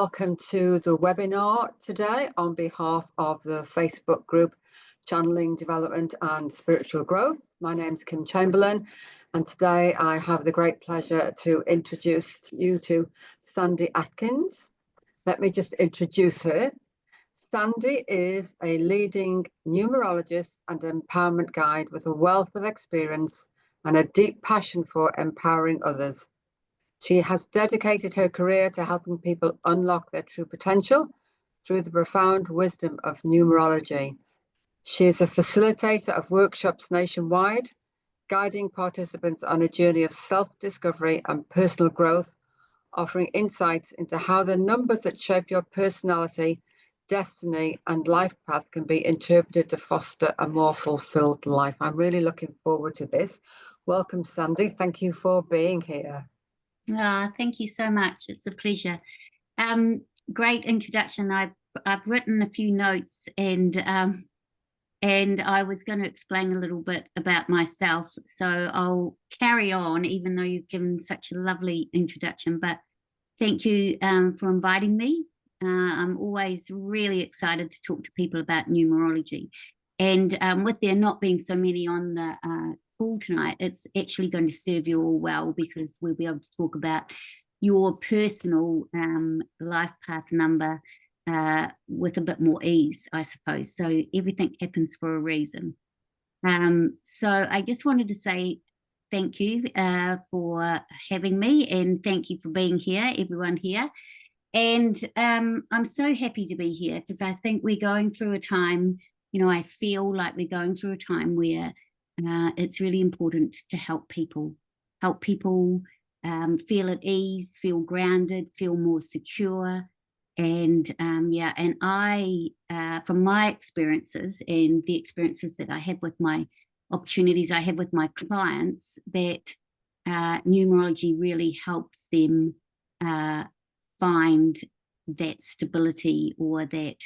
Welcome to the webinar today on behalf of the Facebook group Channeling Development and Spiritual Growth. My name's Kim Chamberlain, and today I have the great pleasure to introduce you to Sandy Atkins. Let me just introduce her. Sandy is a leading numerologist and empowerment guide with a wealth of experience and a deep passion for empowering others. She has dedicated her career to helping people unlock their true potential through the profound wisdom of numerology. She is a facilitator of workshops nationwide, guiding participants on a journey of self-discovery and personal growth, offering insights into how the numbers that shape your personality, destiny, and life path can be interpreted to foster a more fulfilled life. I'm really looking forward to this. Welcome, Sandy. Thank you for being here. Thank you so much. It's a pleasure. Great introduction. I've written a few notes, and I was going to explain a little bit about myself. So I'll carry on, even though you've given such a lovely introduction. But thank you for inviting me. I'm always really excited to talk to people about numerology. And with there not being so many on the call tonight, it's actually going to serve you all well, because we'll be able to talk about your personal life path number with a bit more ease, I suppose. So everything happens for a reason. So I just wanted to say thank you for having me, and thank you for being here, everyone here. And I'm so happy to be here, because I think we're going through a time, I feel like we're going through a time where it's really important to help people feel at ease, feel grounded, feel more secure. And and I, from my experiences and the experiences that I have with my opportunities I have with my clients, that numerology really helps them find that stability, or that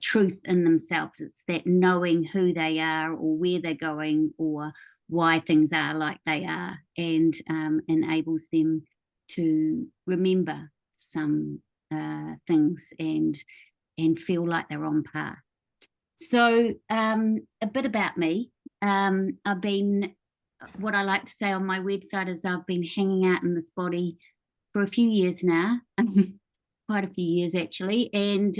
truth in themselves. It's that knowing who they are, or where they're going, or why things are like they are, and enables them to remember some things and feel like they're on par. So a bit about me. I've been, what I like to say on my website is, I've been hanging out in this body for a few years now. Quite a few years actually, and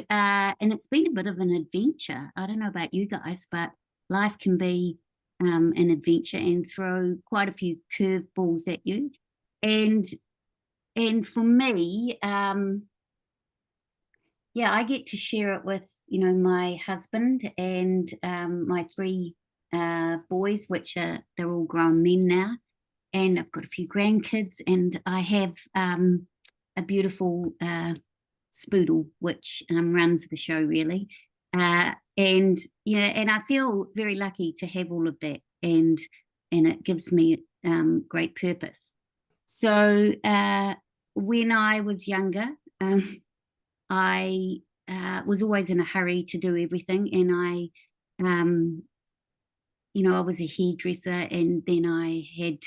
it's been a bit of an adventure. I don't know about you guys, but life can be an adventure and throw quite a few curveballs at you. And for me, I get to share it with my husband and my three boys, which they're all grown men now, and I've got a few grandkids, and I have a beautiful Spoodle, which runs the show really, and I feel very lucky to have all of that, and it gives me great purpose. So when I was younger, I was always in a hurry to do everything, and I was a hairdresser, and then I had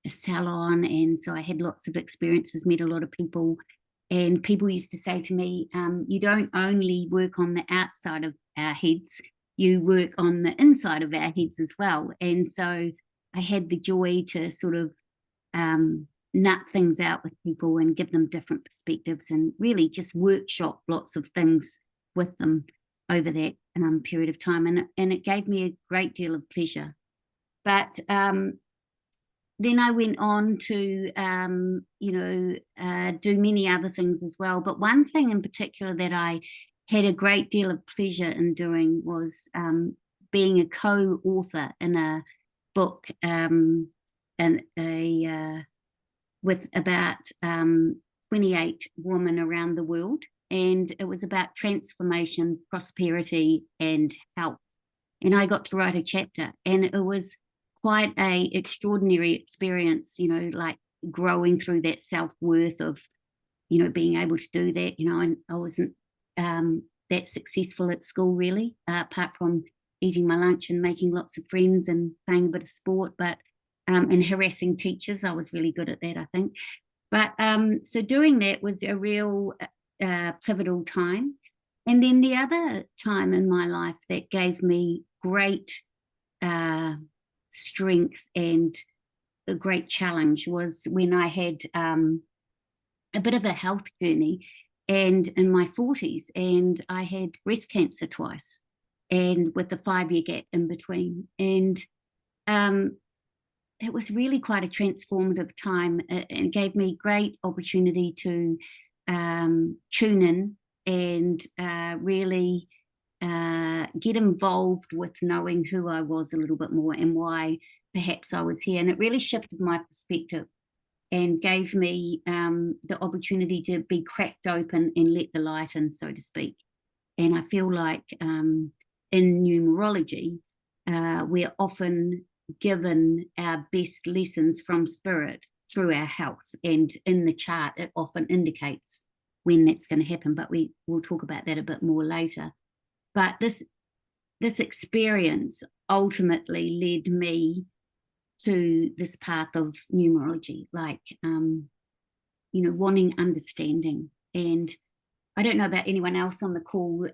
a salon, and so I had lots of experiences, met a lot of people. And people used to say to me, you don't only work on the outside of our heads, you work on the inside of our heads as well. And so I had the joy to sort of nut things out with people and give them different perspectives, and really just workshop lots of things with them over that period of time. And it gave me a great deal of pleasure. But then I went on to, do many other things as well. But one thing in particular that I had a great deal of pleasure in doing was being a co-author in a book with about 28 women around the world. And it was about transformation, prosperity, and health. And I got to write a chapter, and it was quite an extraordinary experience, like growing through that self-worth of, being able to do that. And I wasn't that successful at school really, apart from eating my lunch and making lots of friends and playing a bit of sport, but and harassing teachers. I was really good at that, I think. But so doing that was a real pivotal time. And then the other time in my life that gave me great strength and a great challenge was when I had a bit of a health journey, and in my 40s, and I had breast cancer twice, and with the 5-year gap in between. And it was really quite a transformative time. It gave me great opportunity to tune in and really get involved with knowing who I was a little bit more and why perhaps I was here. And it really shifted my perspective and gave me the opportunity to be cracked open and let the light in, so to speak. And I feel like in numerology, we're often given our best lessons from spirit through our health. And in the chart, it often indicates when that's going to happen, but we will talk about that a bit more later. But this experience ultimately led me to this path of numerology, like, wanting understanding. And I don't know about anyone else on the call,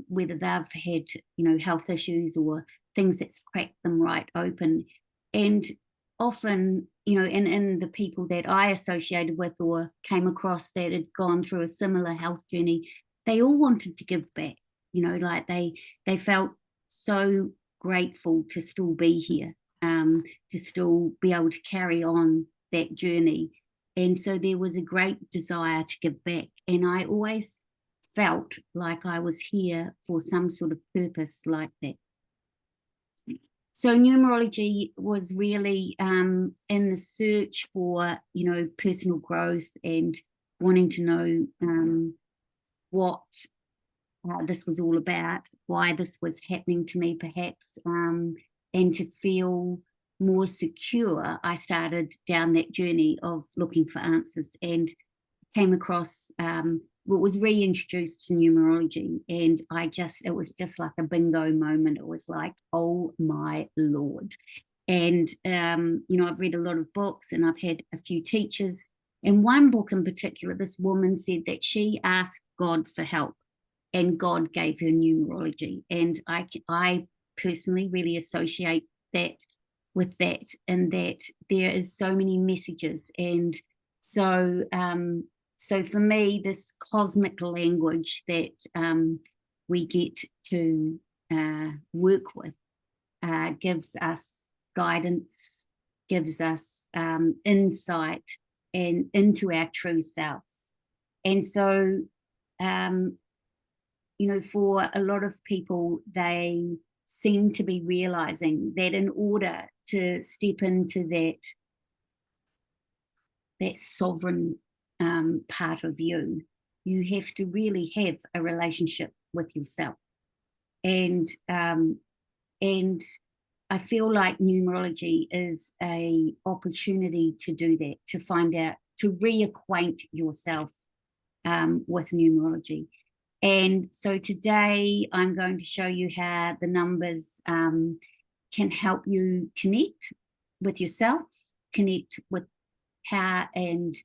whether they've had, health issues or things that's cracked them right open. And often, and in the people that I associated with or came across that had gone through a similar health journey, they all wanted to give back, like they felt so grateful to still be here, to still be able to carry on that journey. And so there was a great desire to give back. And I always felt like I was here for some sort of purpose like that. So numerology was really in the search for, personal growth and wanting to know what this was all about, why this was happening to me perhaps, and to feel more secure. I started down that journey of looking for answers and came across what was reintroduced to numerology, and it was just like a bingo moment. It was like, oh my Lord. And I've read a lot of books and I've had a few teachers. In one book in particular, this woman said that she asked God for help and God gave her numerology. And I personally really associate that with that, and that there is so many messages. And so for me, this cosmic language that we get to work with gives us guidance, gives us insight and into our true selves. And so, for a lot of people, they seem to be realizing that in order to step into that sovereign part of you, you have to really have a relationship with yourself. And I feel like numerology is a opportunity to do that, to find out, to reacquaint yourself with numerology. And so today I'm going to show you how the numbers can help you connect with yourself, connect with power and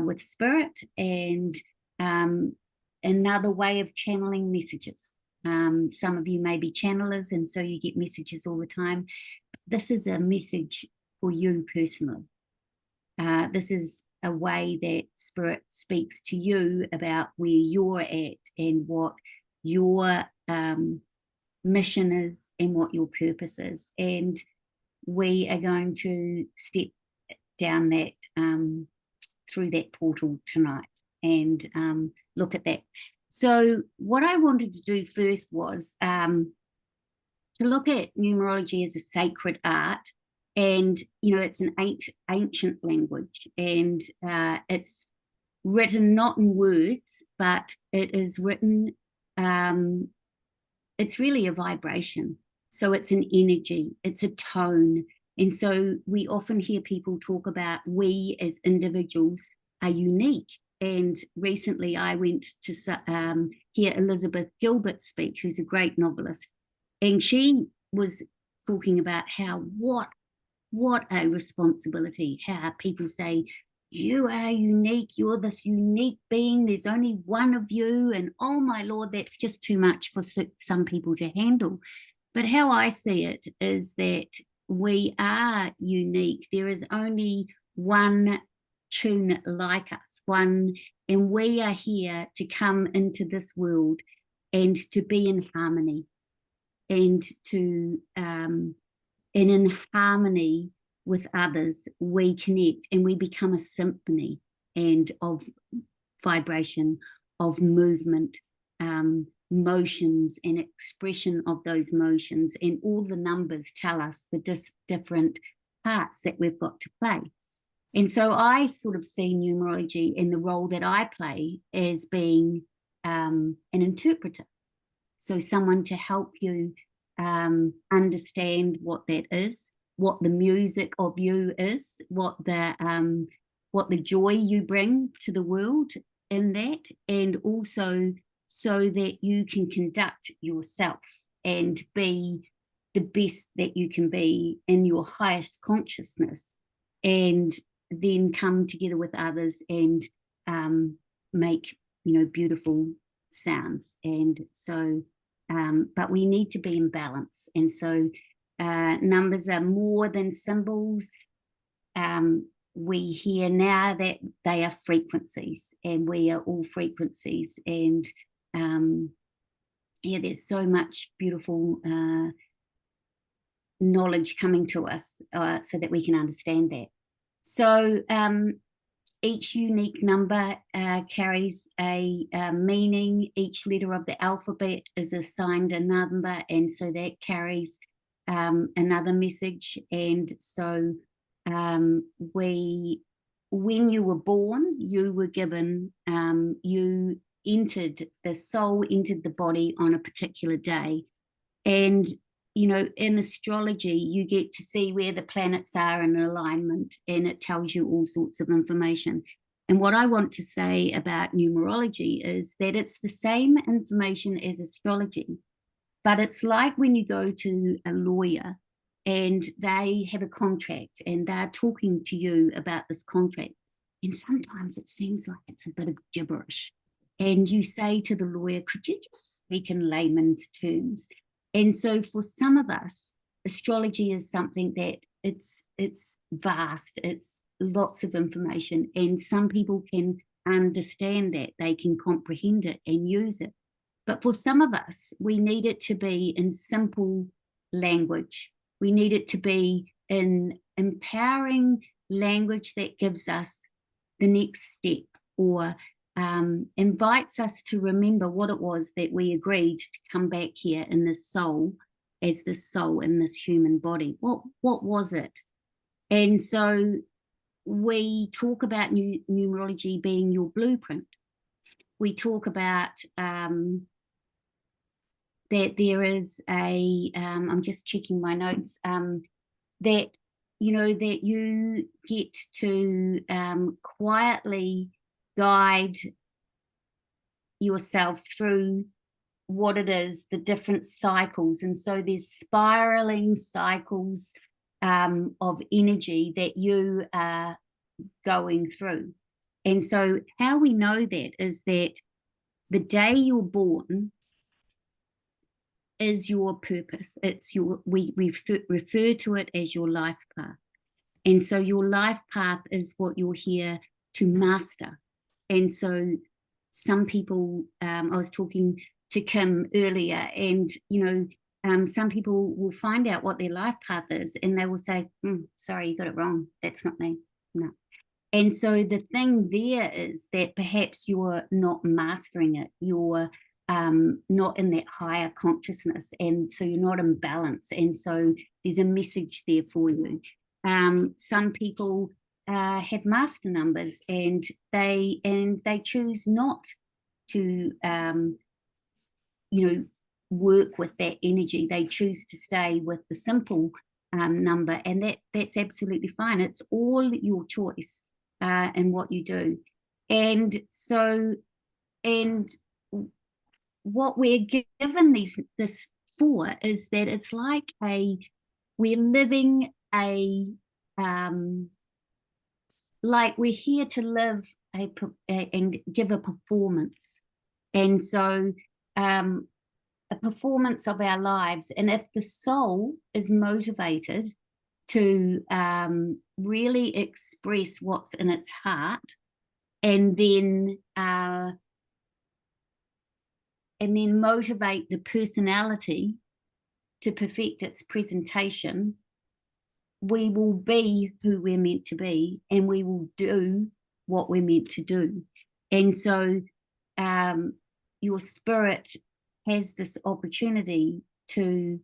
with spirit, and another way of channeling messages. Some of you may be channelers, and so you get messages all the time. This is a message for you personally. This is a way that spirit speaks to you about where you're at and what your mission is and what your purpose is. And we are going to step down that through that portal tonight and look at that. So what I wanted to do first was to look at numerology as a sacred art. And, it's an ancient language, and it's written not in words, but it is written, it's really a vibration. So it's an energy, it's a tone. And so we often hear people talk about we as individuals are unique. And recently I went to hear Elizabeth Gilbert speak, who's a great novelist. And she was talking about how what a responsibility, how people say you are unique, you're this unique being, there's only one of you, and oh my Lord, that's just too much for some people to handle. But how I see it is that we are unique. There is only one tune like us, one, and we are here to come into this world and to be in harmony, and to and in harmony with others, we connect and we become a symphony and of vibration, of movement, motions and expression of those motions, and all the numbers tell us the different parts that we've got to play. And so I sort of see numerology in the role that I play as being an interpreter. So someone to help you understand what that is, what the music of you is, what the joy you bring to the world in that, and also so that you can conduct yourself and be the best that you can be in your highest consciousness, and then come together with others and make, you know, beautiful sounds. And so but we need to be in balance. And so numbers are more than symbols. We hear now that they are frequencies, and we are all frequencies. And yeah, there's so much beautiful knowledge coming to us so that we can understand that. So each unique number carries a meaning. Each letter of the alphabet is assigned a number, and so that carries another message. And so when you were born, you were given, the soul entered the body on a particular day. And you know, in astrology, you get to see where the planets are in alignment, and it tells you all sorts of information. And what I want to say about numerology is that it's the same information as astrology, but it's like when you go to a lawyer and they have a contract and they're talking to you about this contract. And sometimes it seems like it's a bit of gibberish. And you say to the lawyer, could you just speak in layman's terms? And so for some of us, astrology is something that it's vast, it's lots of information, and some people can understand that, they can comprehend it and use it. But for some of us, we need it to be in simple language. We need it to be in empowering language that gives us the next step, or invites us to remember what it was that we agreed to come back here in this soul, as this soul in this human body. What was it? And so we talk about numerology being your blueprint. We talk about that there is a, I'm just checking my notes, that, you know, that you get to quietly guide yourself through what it is, the different cycles. And so there's spiraling cycles of energy that you are going through. And so how we know that is that the day you're born is your purpose. It's your, we refer to it as your life path. And so your life path is what you're here to master. And so some people, I was talking to Kim earlier, and, you know, some people will find out what their life path is, and they will say, sorry, you got it wrong. That's not me. No. And so the thing there is that perhaps you're not mastering it. You're not in that higher consciousness. And so you're not in balance. And so there's a message there for you. Some people have master numbers, and they choose not to you know, work with that energy. They choose to stay with the simple number, and that's absolutely fine. It's all your choice in what you do. And so, and what we're given this for is that it's like we're living a like we're here to live and give a performance. And so a performance of our lives. And if the soul is motivated to really express what's in its heart, and then motivate the personality to perfect its presentation, we will be who we're meant to be, and we will do what we're meant to do. And so your spirit has this opportunity to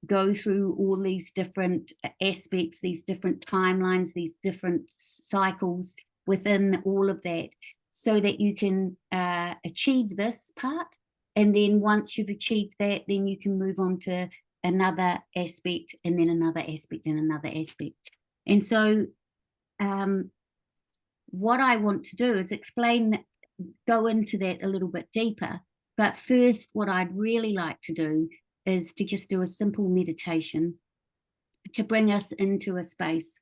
go through all these different aspects, these different timelines, these different cycles within all of that, so that you can achieve this part. And then once you've achieved that, then you can move on to another aspect, and then another aspect, and another aspect. And so what I want to do is go into that a little bit deeper. But first, what I'd really like to do is to just do a simple meditation to bring us into a space,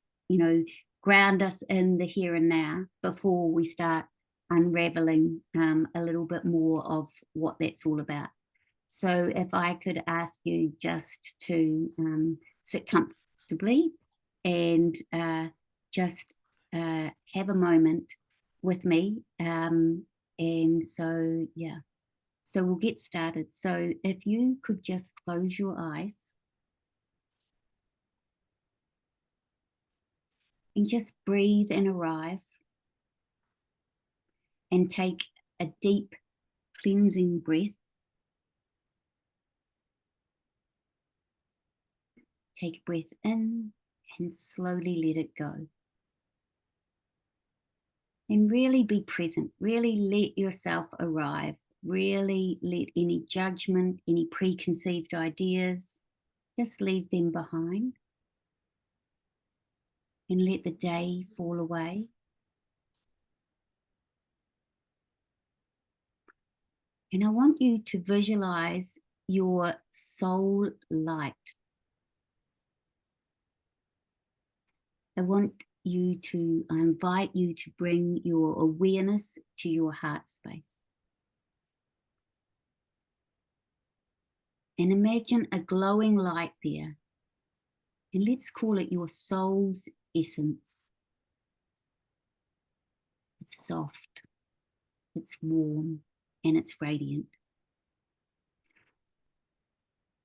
ground us in the here and now before we start unraveling a little bit more of what that's all about. So if I could ask you just to sit comfortably and just have a moment with me. And so, yeah. So we'll get started. So if you could just close your eyes and just breathe and arrive, and take a deep cleansing breath. Take a breath in and slowly let it go. And really be present. Really let yourself arrive. Really let any judgment, any preconceived ideas, just leave them behind. And let the day fall away. And I want you to visualize your soul light. I invite you to bring your awareness to your heart space. And imagine a glowing light there. And let's call it your soul's essence. It's soft, it's warm, and it's radiant.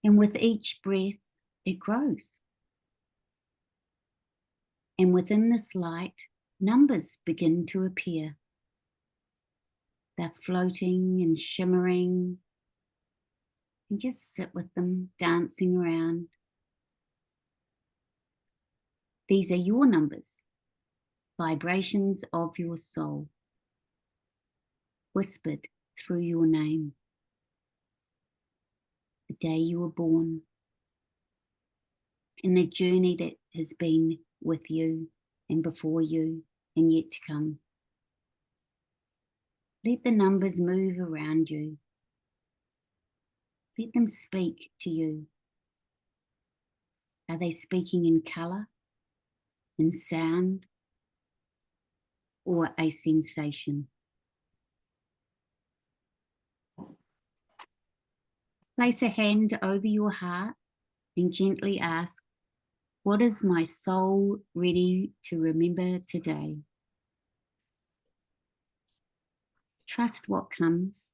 And with each breath, it grows. And within this light, numbers begin to appear. They're floating and shimmering. And just sit with them, dancing around. These are your numbers, vibrations of your soul, whispered through your name, the day you were born, and the journey that has been with you and before you and yet to come. Let the numbers move around you. Let them speak to you. Are they speaking in colour, in sound, or a sensation? Place a hand over your heart and gently ask, what is my soul ready to remember today? Trust what comes.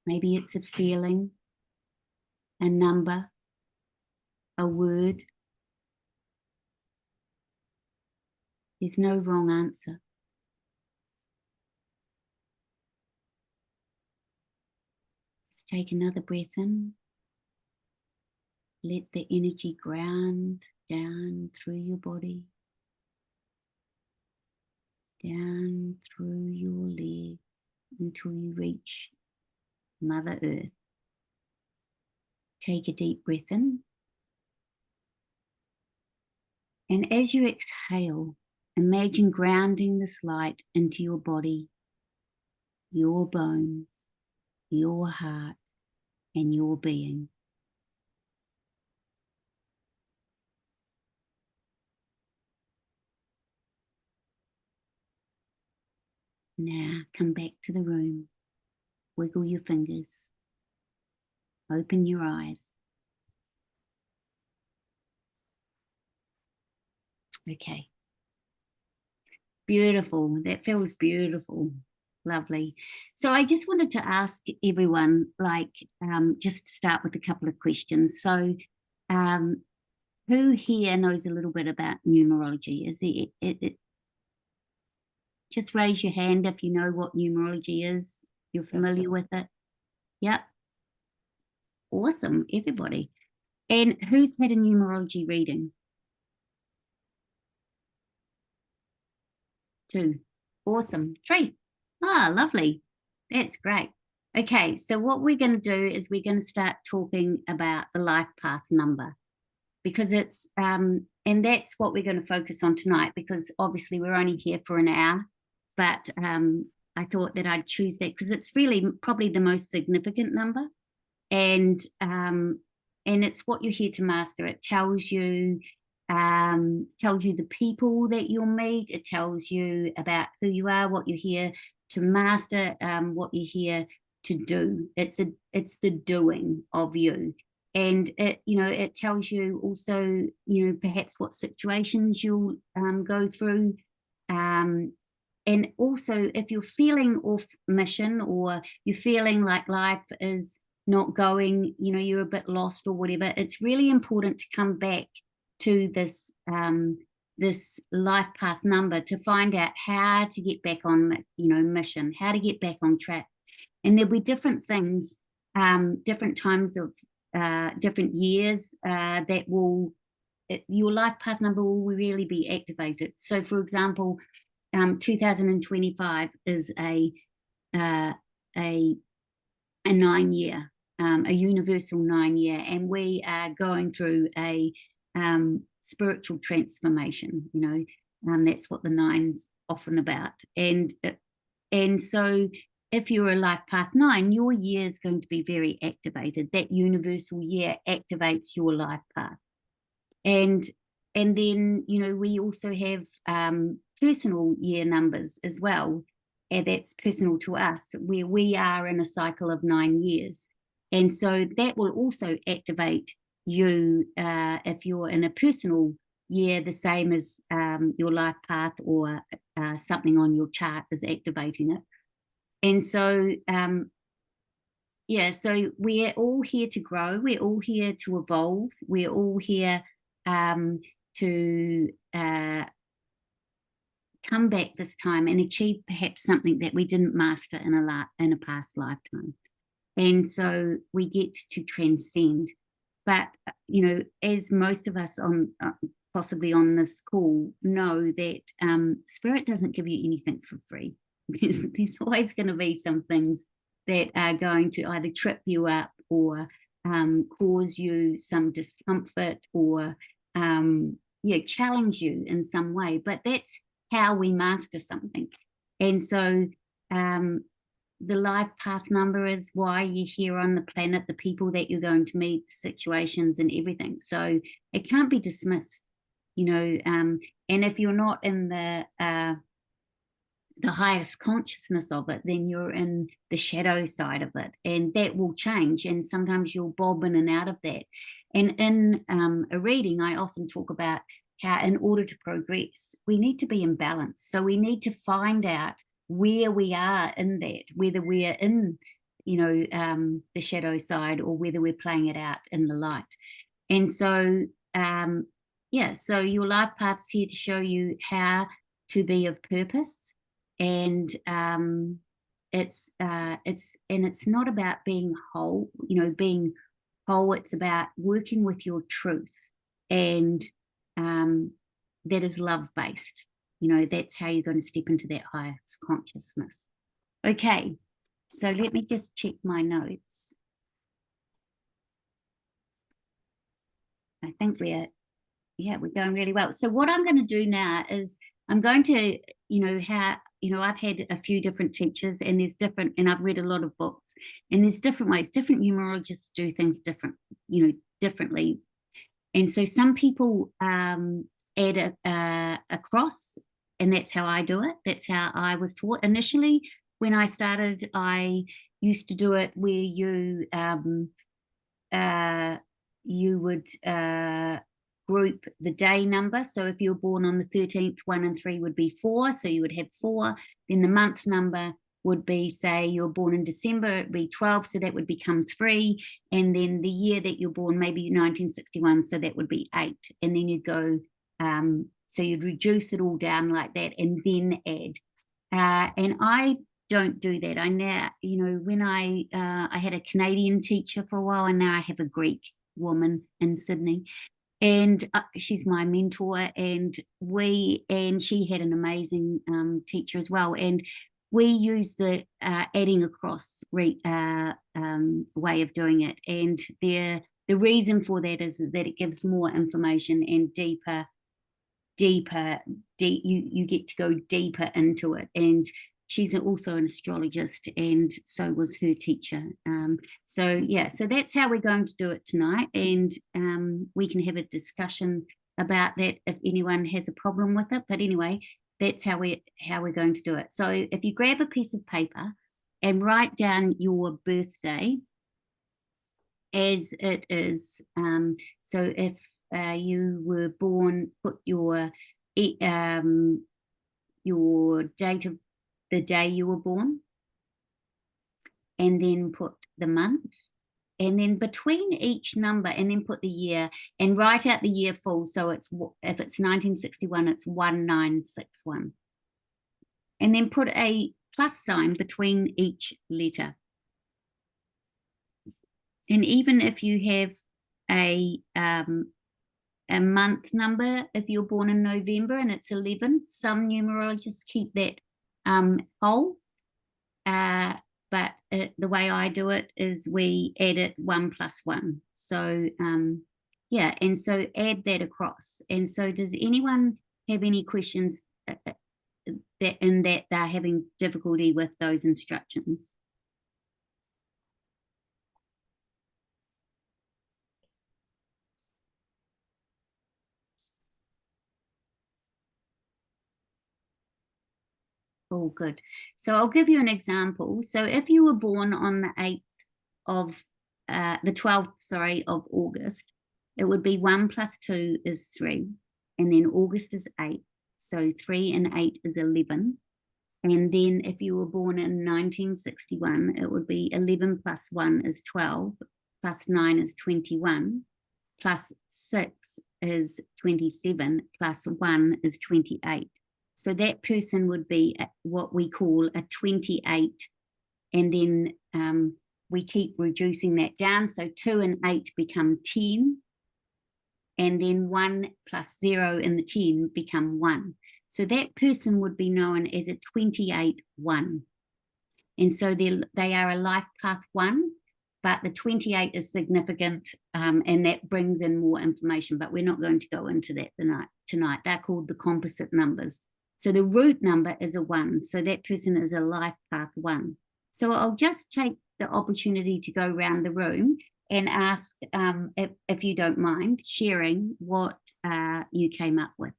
Maybe it's a feeling, a number, a word. There's no wrong answer. Just take another breath in. Let the energy ground down through your body, down through your leg until you reach Mother Earth. Take a deep breath in. And as you exhale, imagine grounding this light into your body, your bones, your heart, and your being. Now come back to the room. Wiggle your fingers. Open your eyes. Okay. Beautiful. That feels beautiful. Lovely. So I just wanted to ask everyone, like, just start with a couple of questions. So who here knows a little bit about numerology? Is it just raise your hand if you know what numerology is. You're familiar with it? Yep. Awesome, everybody. And who's had a numerology reading? 2. Awesome. 3. Ah, lovely. That's great. Okay, so what we're going to do is we're going to start talking about the life path number, because it's and that's what we're going to focus on tonight, because obviously we're only here for an hour, but I thought that I'd choose that because it's really probably the most significant number, and it's what you're here to master. It tells you the people that you'll meet. It tells you about who you are, what you're here to master, what you're here to do. It's the doing of you. And it tells you also, perhaps what situations you'll go through. And also, if you're feeling off mission, or you're feeling like life is not going, you're a bit lost or whatever, it's really important to come back to this this life path number to find out how to get back on mission, how to get back on track. And there'll be different things, different times of different years that will your life path number will really be activated. So for example, 2025 is a 9-year, a universal 9-year, and we are going through a spiritual transformation. That's what the 9's often about. And so if you're a life path 9, your year is going to be very activated. That universal year activates your life path. And then we also have personal year numbers as well. And that's personal to us, where we are in a cycle of 9 years. And so that will also activate you if you're in a personal year, the same as your life path, or something on your chart is activating it. And so, so we're all here to grow. We're all here to evolve. We're all here to come back this time and achieve perhaps something that we didn't master in a past lifetime. And so we get to transcend. But as most of us on possibly on this call know, that spirit doesn't give you anything for free. There's always going to be some things that are going to either trip you up, or cause you some discomfort, or challenge you in some way. But that's how we master something. And so the life path number is why you're here on the planet, the people that you're going to meet, the situations and everything. So it can't be dismissed, and if you're not in the highest consciousness of it, then you're in the shadow side of it, and that will change. And sometimes you'll bob in and out of that. And in a reading, I often talk about how, in order to progress, we need to be in balance. So we need to find out where we are in that, whether we're in, the shadow side, or whether we're playing it out in the light. And so, so your life path's here to show you how to be of purpose. And it's not about being whole, being whole. It's about working with your truth, and that is love-based. That's how you're going to step into that highest consciousness. Okay, so let me just check my notes. I think we're going really well. So what I'm going to do now is I'm going to, I've had a few different teachers, and there's different, and I've read a lot of books, and there's different ways. Different numerologists do things differently. And so some people add a cross and that's how I do it. That's how I was taught initially. When I started, I used to do it where you would group the day number. So if you're born on the 13th, 1 and 3 would be 4, so you would have 4. Then the month number would be, say you're born in December, it'd be 12, so that would become 3. And then the year that you're born, maybe 1961, so that would be 8. And then you'd go, so you'd reduce it all down like that and then add. And I don't do that. I now, when I had a Canadian teacher for a while, and now I have a Greek woman in Sydney, and she's my mentor, and she had an amazing teacher as well, and we use the adding across way of doing it. And the reason for that is that it gives more information and deeper, you get to go deeper into it. And she's also an astrologist, and so was her teacher. So that's how we're going to do it tonight, and we can have a discussion about that if anyone has a problem with it. But anyway, that's how we're going to do it. So if you grab a piece of paper and write down your birthday as it is. So if you were born, put your date of the day you were born, and then put the month, and then between each number, and then put the year, and write out the year full. So if it's 1961, it's 1961, and then put a plus sign between each letter. And even if you have a month number, if you're born in November and it's 11, some numerologists keep that whole. But the way I do it is we add it 1 + 1. So and so add that across. And so does anyone have any questions that they're having difficulty with those instructions? Oh, good. So I'll give you an example. So if you were born on the 8th of the 12th, of August, it would be 1 + 2 is 3, and then August is 8. So 3 and 8 is 11. And then if you were born in 1961, it would be 11 + 1 is 12, + 9 is 21, + 6 is 27, + 1 is 28. So that person would be what we call a 28, and then we keep reducing that down. So 2 and 8 become 10, and then 1 + 0 in the 10 become 1. So that person would be known as a 28-1. And so they are a life path 1, but the 28 is significant, and that brings in more information, but we're not going to go into that tonight. They're called the composite numbers. So the root number is a 1. So that person is a life path 1. So I'll just take the opportunity to go around the room and ask if you don't mind sharing what you came up with.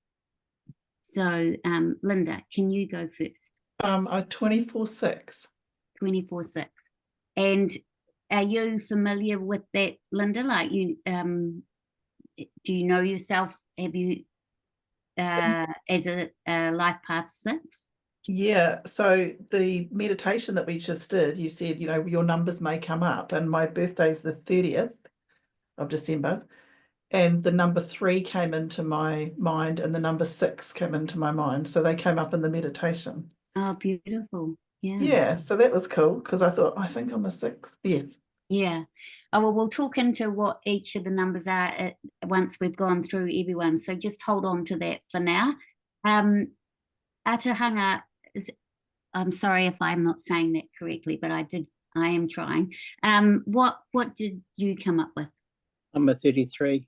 So Linda, can you go first? 24/6. 24/6. And are you familiar with that, Linda? Like do you know yourself? Have you as a life path 6? Yeah, so the meditation that we just did, you said, your numbers may come up, and my birthday's the 30th of December, and the number 3 came into my mind, and the number 6 came into my mind. So they came up in the meditation. Oh, beautiful. Yeah. Yeah, so that was cool, because I thought, I think I'm a 6. Yes. Yeah. Oh, well, we'll talk into what each of the numbers are once we've gone through everyone. So just hold on to that for now. Atahanga, I'm sorry if I'm not saying that correctly, but I am trying. What did you come up with? I'm a 33.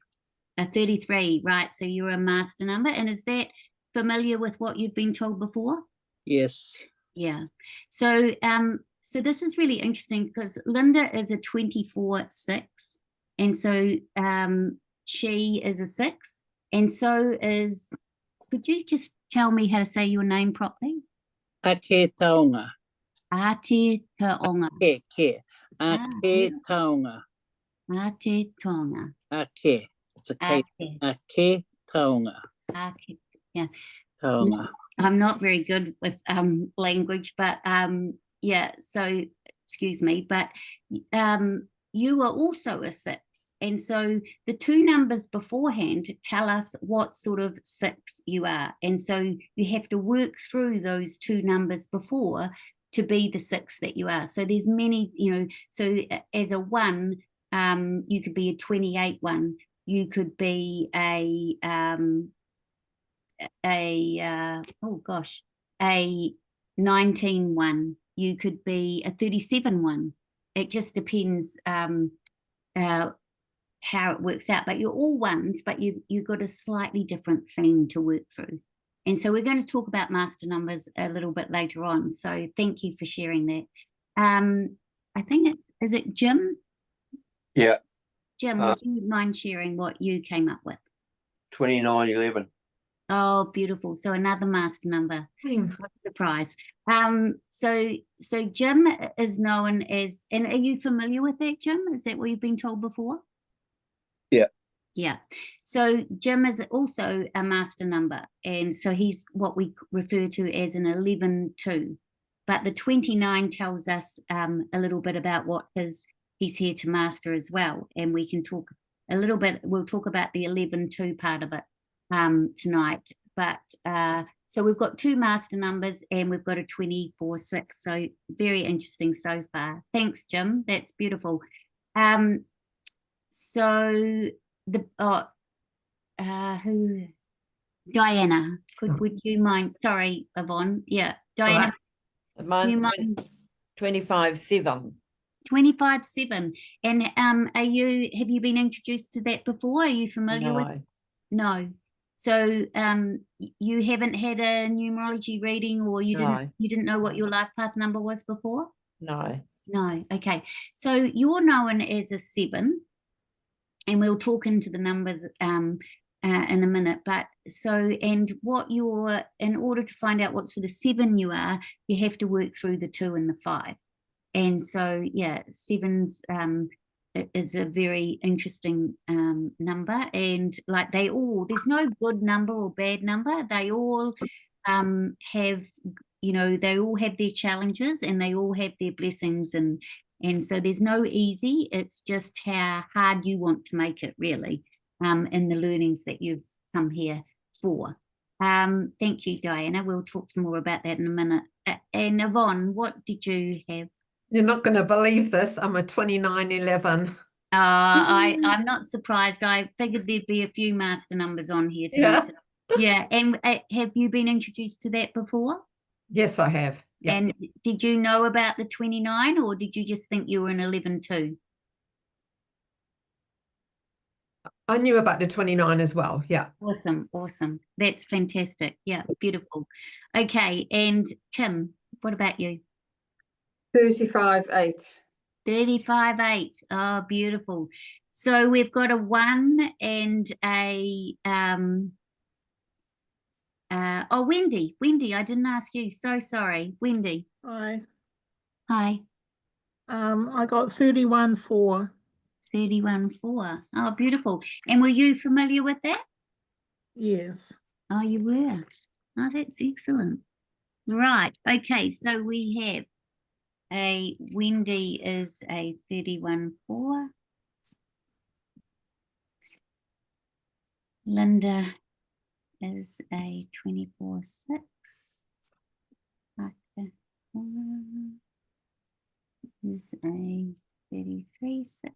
A 33, right. So you're a master number. And is that familiar with what you've been told before? Yes. Yeah. So so this is really interesting because Linda is a 24/6, and so she is a 6, and so is. Could you just tell me how to say your name properly? Ate taonga. Aotearoa. Ke. Ah, Ate taonga. Aotearoa. Ake. It's a K. Ake. Ake taonga. Ake. Yeah. Taonga. I'm not very good with language, but yeah, so excuse me, but you are also a 6, and so the 2 numbers beforehand tell us what sort of 6 you are, and so you have to work through those 2 numbers before to be the 6 that you are. So there's many, you know, so as a 1, you could be a 28 1, you could be a 19 1, you could be a 37 1. It just depends how it works out, but you're all 1s, but you've got a slightly different theme to work through. And so we're going to talk about master numbers a little bit later on, so thank you for sharing that. I think is it Jim? Yeah. Jim, would you mind sharing what you came up with? 2911. Oh, beautiful. So another master number. What a surprise. So Jim is known as, and are you familiar with that, Jim? Is that what you've been told before? Yeah. Yeah. So Jim is also a master number, and so he's what we refer to as an 11-2. But the 29 tells us a little bit about what he's here to master as well. And we can talk a little bit, we'll talk about the 11-2 part of it tonight. But so we've got 2 master numbers and we've got a 24-6. So very interesting so far. Thanks, Jim. That's beautiful. So Diana, would you mind? Sorry, Yvonne. Yeah, Diana. Mine's 25-7. 25-7. And have you been introduced to that before? Are you familiar with it? No. So you haven't had a numerology reading, or you didn't know what your life path number was before? No. Okay. So you're known as a 7, and we'll talk into the numbers in a minute. But and what in order to find out what sort of 7 you are, you have to work through the 2 and the 5. And so, yeah, 7's is a very interesting number, and like there's no good number or bad number. They all have, you know, they all have their challenges and they all have their blessings, and so there's no easy. It's just how hard you want to make it, really, in the learnings that you've come here for. Thank you, Diana. We'll talk some more about that in a minute. And Yvonne, what did you have? You're not going to believe this. I'm a 2911. I'm not surprised. I figured there'd be a few master numbers on here tonight. Yeah. And have you been introduced to that before? Yes, I have. Yeah. And did you know about the 29, or did you just think you were an 11-2? I knew about the 29 as well. Yeah. Awesome. That's fantastic. Yeah, beautiful. Okay. And Kim, what about you? 35-8. 35-8. Oh, beautiful. So we've got a 1 and a Wendy. Wendy, I didn't ask you. So sorry. Wendy. Hi. Hi. I got 31-4. 31-4. Oh, beautiful. And were you familiar with that? Yes. Oh, you were. Oh, that's excellent. Right. Okay. So we have Wendy is a 31-4. Linda is a 24-6. Is a 33-6.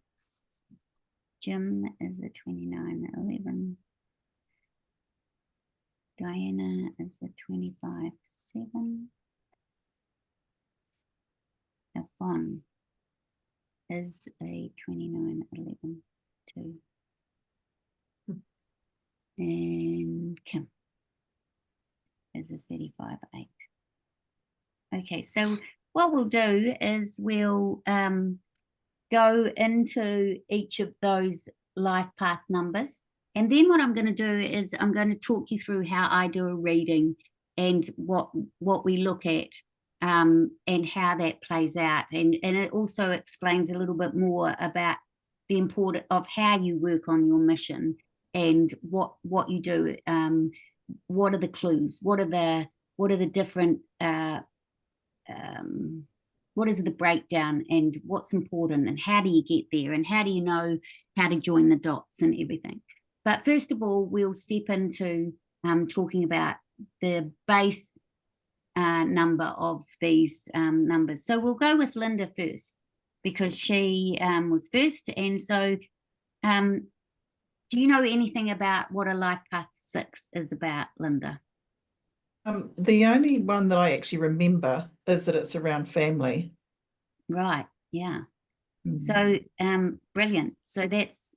Jim is a 29-11. Diana is a 25-7. Yvonne is a 29-11 too. And Kim is a 35-8. Okay, so what we'll do is we'll go into each of those life path numbers. And then what I'm going to do is I'm going to talk you through how I do a reading. and what we look at, and how that plays out. And it also explains a little bit more about the importance of how you work on your mission and what you do. What are the clues? What are the different, what is the breakdown, and what's important, and how do you get there, and how do you know how to join the dots and everything. But first of all, we'll step into talking about the base number of these numbers. So we'll go with Linda first, because she was first. And so do you know anything about what a life path 6 is about, Linda? The only one that I actually remember is that it's around family. Right, yeah. Mm. So brilliant. So that's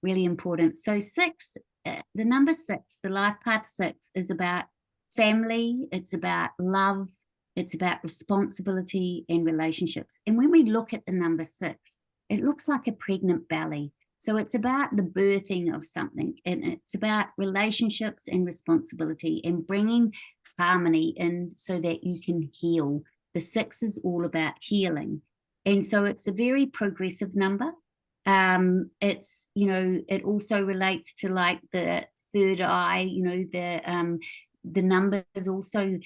really important. So 6, the number 6, the life path 6 is about family, it's about love, it's about responsibility and relationships. And when we look at the number 6, it looks like a pregnant belly. So it's about the birthing of something, and it's about relationships and responsibility and bringing harmony in so that you can heal. The 6 is all about healing. And so it's a very progressive number. It's, you know, it also relates to like the third eye, you know, the numbers also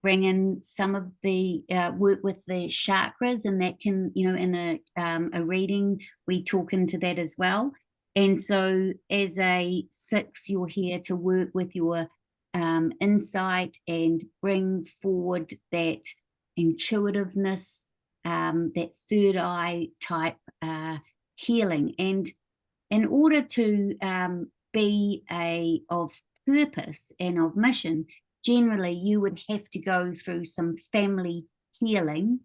bring in some of the work with the chakras, and that can, you know, in a reading, we talk into that as well. And so as a 6, you're here to work with your insight and bring forward that intuitiveness, that third eye type healing. And in order to be of purpose and of mission, generally you would have to go through some family healing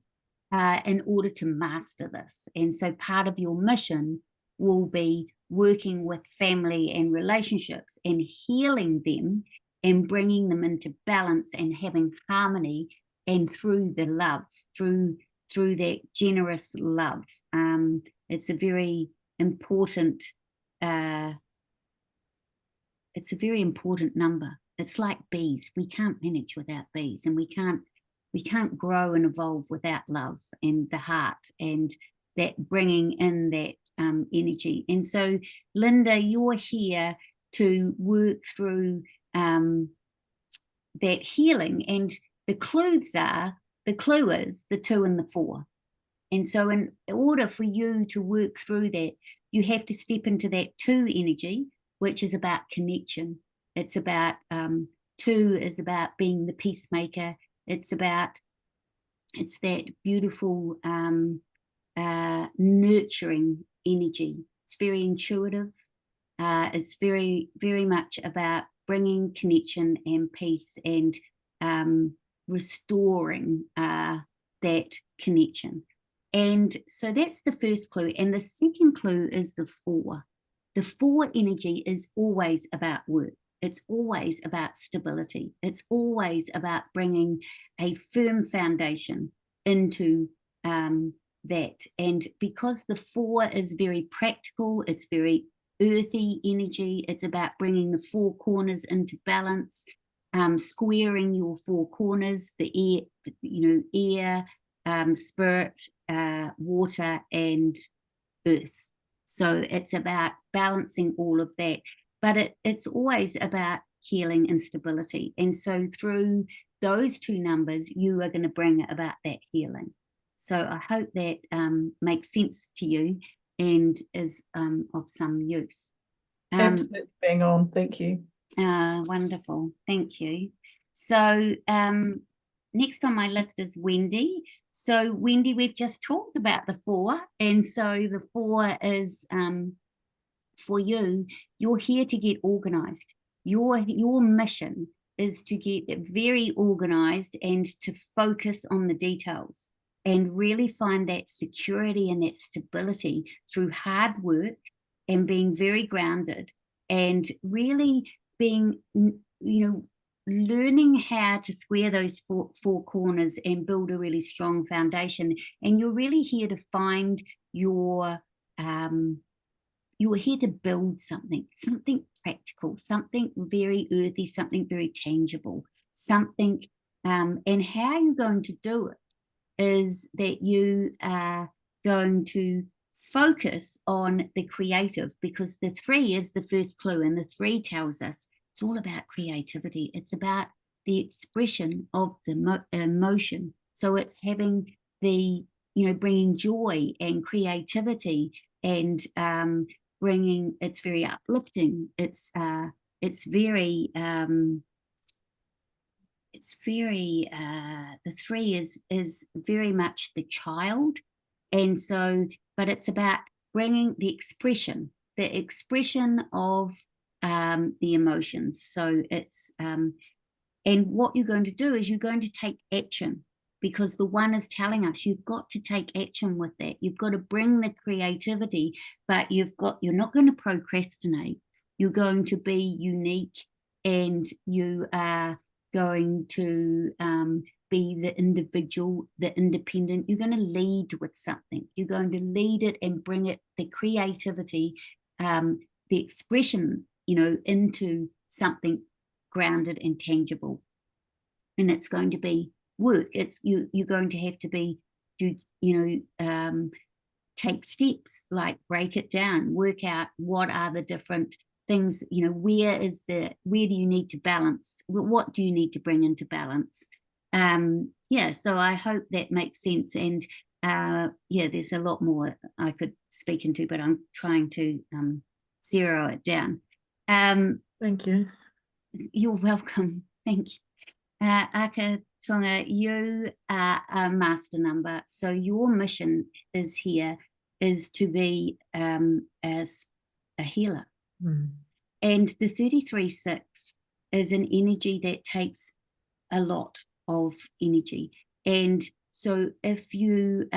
in order to master this. And so part of your mission will be working with family and relationships and healing them and bringing them into balance and having harmony, and through the love, through that generous love. It's a very important number. It's like bees. We can't manage without bees, and we can't grow and evolve without love and the heart and that bringing in that energy. And so, Linda, you're here to work through that healing, and the clue is the 2 and the 4. And so in order for you to work through that, you have to step into that 2 energy, which is about connection. It's about 2 is about being the peacemaker. It's that beautiful nurturing energy. It's very intuitive. It's very, very much about bringing connection and peace and restoring that connection. And so that's the first clue. And the second clue is the 4. The 4 energy is always about work. It's always about stability. It's always about bringing a firm foundation into that. And because the 4 is very practical, it's very earthy energy. It's about bringing the 4 corners into balance, squaring your 4 corners, the air, spirit, water, and earth. So it's about balancing all of that, but it's always about healing and stability. And so through those 2 numbers, you are going to bring about that healing. So I hope that makes sense to you and is of some use. Absolutely bang on. Thank you. Wonderful. Thank you. So next on my list is Wendy. So Wendy, we've just talked about the 4. And so the 4 is for you, you're here to get organized. Your mission is to get very organized and to focus on the details and really find that security and that stability through hard work and being very grounded and really being, learning how to square those four corners and build a really strong foundation. And you're really here to find your you're here to build something practical, something very earthy, something very tangible, something, and how you're going to do it is that you are going to focus on the creative, because the 3 is the first clue, and the 3 tells us it's all about creativity. It's about the expression of the emotion. So it's having the, bringing joy and creativity, and bringing, it's very uplifting. It's very, the 3 is very much the child. And so, but it's about bringing the expression of the emotions. So it's, and what you're going to do is you're going to take action, because the 1 is telling us you've got to take action with that. You've got to bring the creativity, but you're not going to procrastinate. You're going to be unique, and you are going to be the individual, the independent. You're going to lead with something. You're going to lead it and bring it, the creativity, the expression, into something grounded and tangible. And it's going to be work. It's you're going to have to be, take steps, like break it down, work out what are the different things, where do you need to balance? What do you need to bring into balance? So I hope that makes sense. And there's a lot more I could speak into, but I'm trying to zero it down. Thank you. You're welcome. Thank you. Akatonga, you are a master number. So your mission is to be as a healer. And the 33-6 is an energy that takes a lot of energy. And so if you,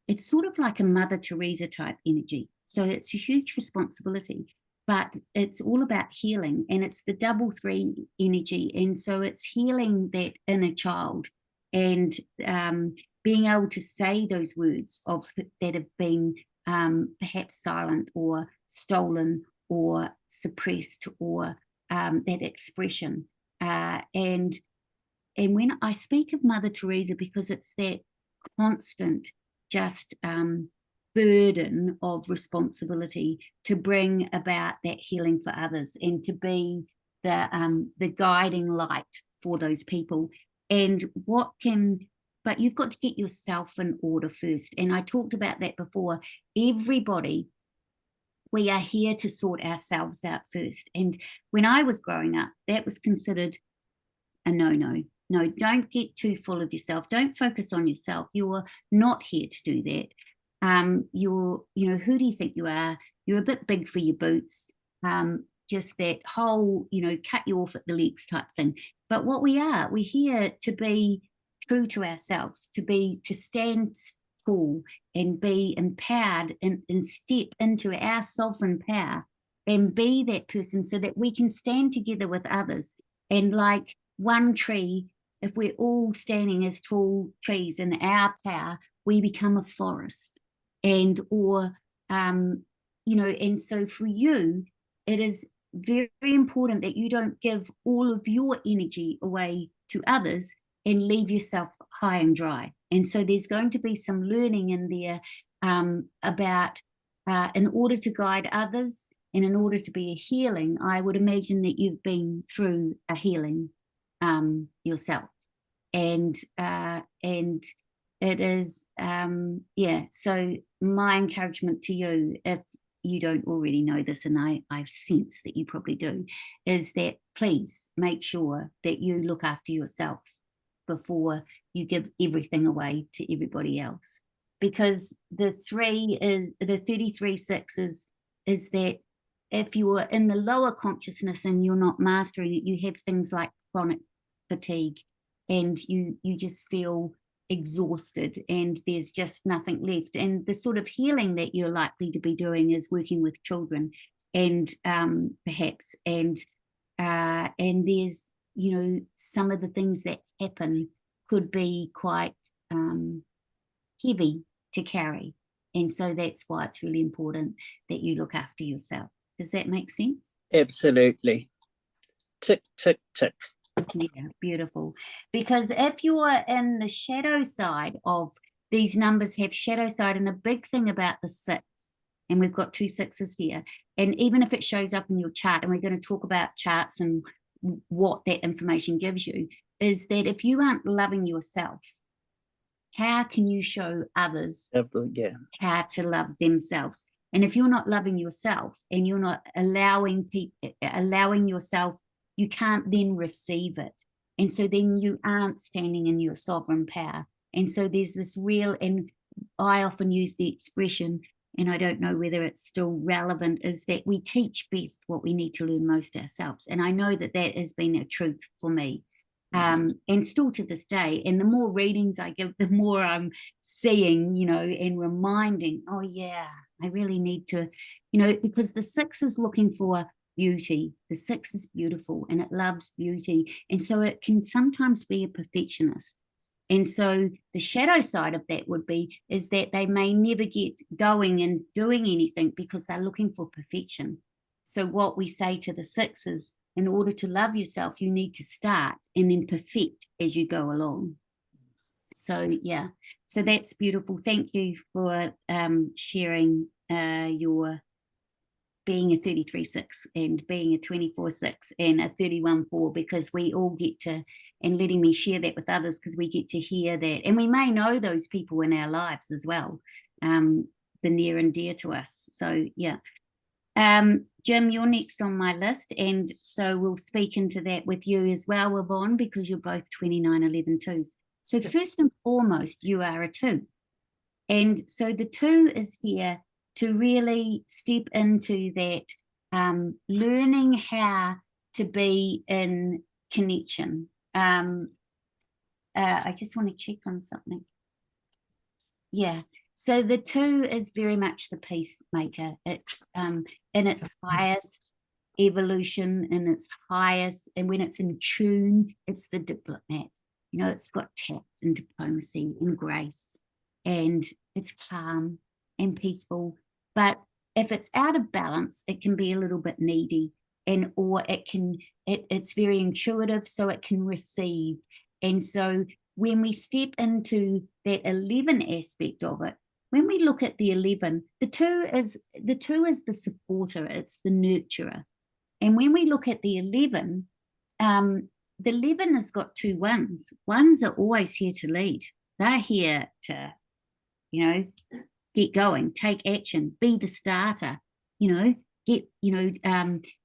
it's sort of like a Mother Teresa type energy. So it's a huge responsibility, but it's all about healing, and it's the 3 energy. And so it's healing that inner child, and being able to say those words that have been perhaps silent or stolen or suppressed, or that expression. And when I speak of Mother Teresa, because it's that constant just burden of responsibility to bring about that healing for others, and to be the guiding light for those people. And but you've got to get yourself in order first. And I talked about that before. Everybody, we are here to sort ourselves out first. And when I was growing up, that was considered a no. No, don't get too full of yourself. Don't focus on yourself. You're not here to do that. Who do you think you are? You're a bit big for your boots. Just that whole, cut you off at the legs type thing. But what we're here to be true to ourselves, to stand tall and be empowered, and step into our sovereign power and be that person, so that we can stand together with others. And like one tree, if we're all standing as tall trees in our power, we become a forest. And so for you, it is very important that you don't give all of your energy away to others and leave yourself high and dry. And so there's going to be some learning in there about in order to guide others, and in order to be a healing, I would imagine that you've been through a healing yourself. And it is, so my encouragement to you, if you don't already know this, and I sense that you probably do, is that please make sure that you look after yourself before you give everything away to everybody else. Because the 33-6 is that if you are in the lower consciousness and you're not mastering it, you have things like chronic fatigue, and you just feel exhausted, and there's just nothing left. And the sort of healing that you're likely to be doing is working with children, and perhaps, and there's, some of the things that happen could be quite heavy to carry. And so that's why it's really important that you look after yourself. Does that make sense? Absolutely. Tick, tick, tick. Yeah, beautiful. Because if you are in the shadow side of these numbers, have shadow side, and a big thing about the 6, and we've got 2 6s here, and even if it shows up in your chart, and we're going to talk about charts and what that information gives you, is that if you aren't loving yourself, how can you show others Yeah. how to love themselves? And if you're not loving yourself and you're not allowing yourself, you can't then receive it. And so then you aren't standing in your sovereign power. And so there's this real, and I often use the expression, and I don't know whether it's still relevant, is that we teach best what we need to learn most ourselves. And I know that that has been a truth for me. And still to this day, and the more readings I give, the more I'm seeing, and reminding, oh yeah, I really need to, because the 6 is looking for beauty. The 6 is beautiful and it loves beauty. And so it can sometimes be a perfectionist. And so the shadow side of that is that they may never get going and doing anything because they're looking for perfection. So what we say to the 6 is, in order to love yourself, you need to start and then perfect as you go along. So, yeah. So that's beautiful. Thank you for sharing your being a 33-6 and being a 24-6 and a 31-4, because we all get to, and letting me share that with others, because we get to hear that. And we may know those people in our lives as well, the near and dear to us. So, yeah. Jim, you're next on my list, and so we'll speak into that with you as well, Yvonne, because you're both 2911 2s. So first and foremost, you are a 2. And so the 2 is here to really step into that, learning how to be in connection. I just want to check on something. Yeah. So the 2 is very much the peacemaker. It's in its highest evolution, in its highest, and when it's in tune, it's the diplomat. It's got tact and diplomacy and grace, and it's calm and peaceful. But if it's out of balance, it can be a little bit needy, or it's very intuitive, so it can receive. And so when we step into that 11 aspect of it, when we look at the 11, the 2 is the supporter, it's the nurturer. And when we look at the 11, the 11 has got 2 1s. 1s are always here to lead. They're here to, get going, take action, be the starter,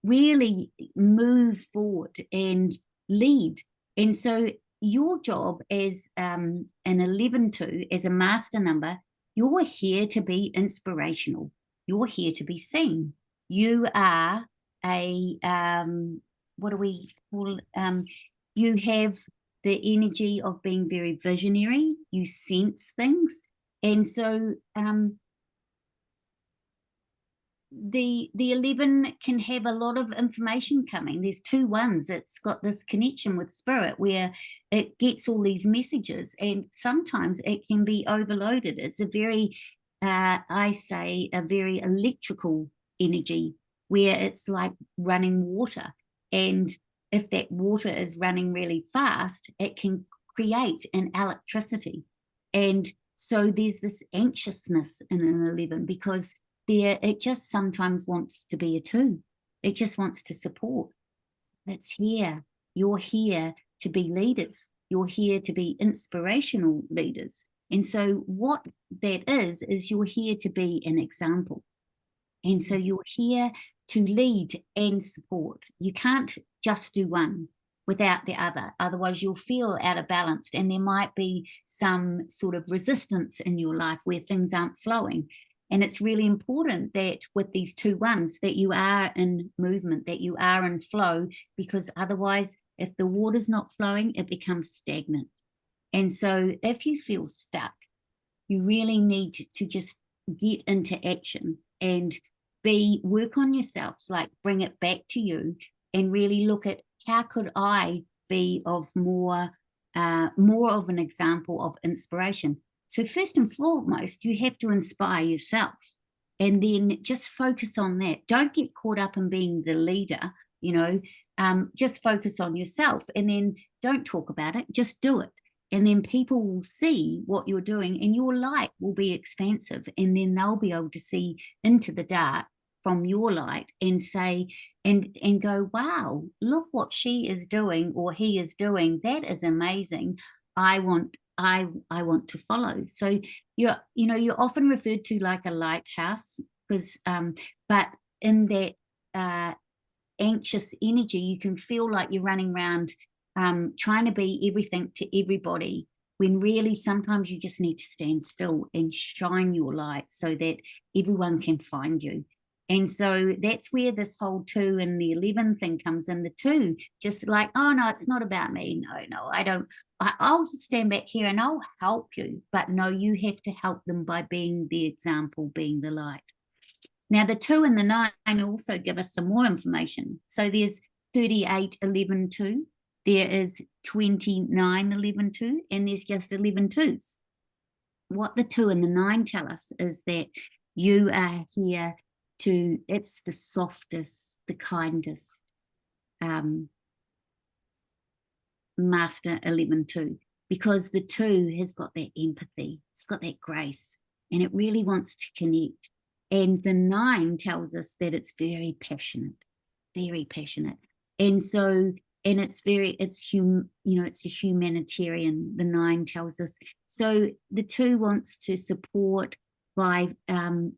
really move forward and lead. And so your job as an 11-2, as a master number, you're here to be inspirational. You're here to be seen. You are a, what do we call it? You have the energy of being very visionary. You sense things. And so the 11 can have a lot of information coming. There's 2 1s. It's got this connection with spirit where it gets all these messages, and sometimes it can be overloaded. It's a very, I say, a very electrical energy where it's like running water. And if that water is running really fast, it can create an electricity. And so there's this anxiousness in an 11 because it just sometimes wants to be a 2. It just wants to support. It's here. You're here to be leaders. You're here to be inspirational leaders. And so what that is you're here to be an example. And so you're here to lead and support. You can't just do one without the other. Otherwise, you'll feel out of balance, and there might be some sort of resistance in your life where things aren't flowing. And it's really important that with these 2 1s that you are in movement, that you are in flow, because otherwise, if the water's not flowing, it becomes stagnant. And so if you feel stuck, you really need to just get into action and work on yourselves, like bring it back to you and really look at how could I be of more of an example of inspiration. So first and foremost, you have to inspire yourself, and then just focus on that. Don't get caught up in being the leader, you know, just focus on yourself, and then don't talk about it, just do it. And then people will see what you're doing, and your light will be expansive, and then they'll be able to see into the dark from your light and say, and go, wow, look what she is doing or he is doing. That is amazing. I want to follow. So you're often referred to like a lighthouse, because but in that anxious energy, you can feel like you're running around trying to be everything to everybody, when really sometimes you just need to stand still and shine your light so that everyone can find you. And so that's where this whole 2 and the 11 thing comes in. The 2, just like, oh no, it's not about me. No, I don't. I'll just stand back here and I'll help you. But no, you have to help them by being the example, being the light. Now, the 2 and the 9 also give us some more information. So there's 38, 11, 2. There is 29, 11, 2. And there's just 11 2s. What the 2 and the 9 tell us is that you are here to, it's the softest, the kindest master 11 2, because the 2 has got that empathy, it's got that grace, and it really wants to connect. And the 9 tells us that it's very passionate, and so, and it's a humanitarian, the 9 tells us. So the 2 wants to support by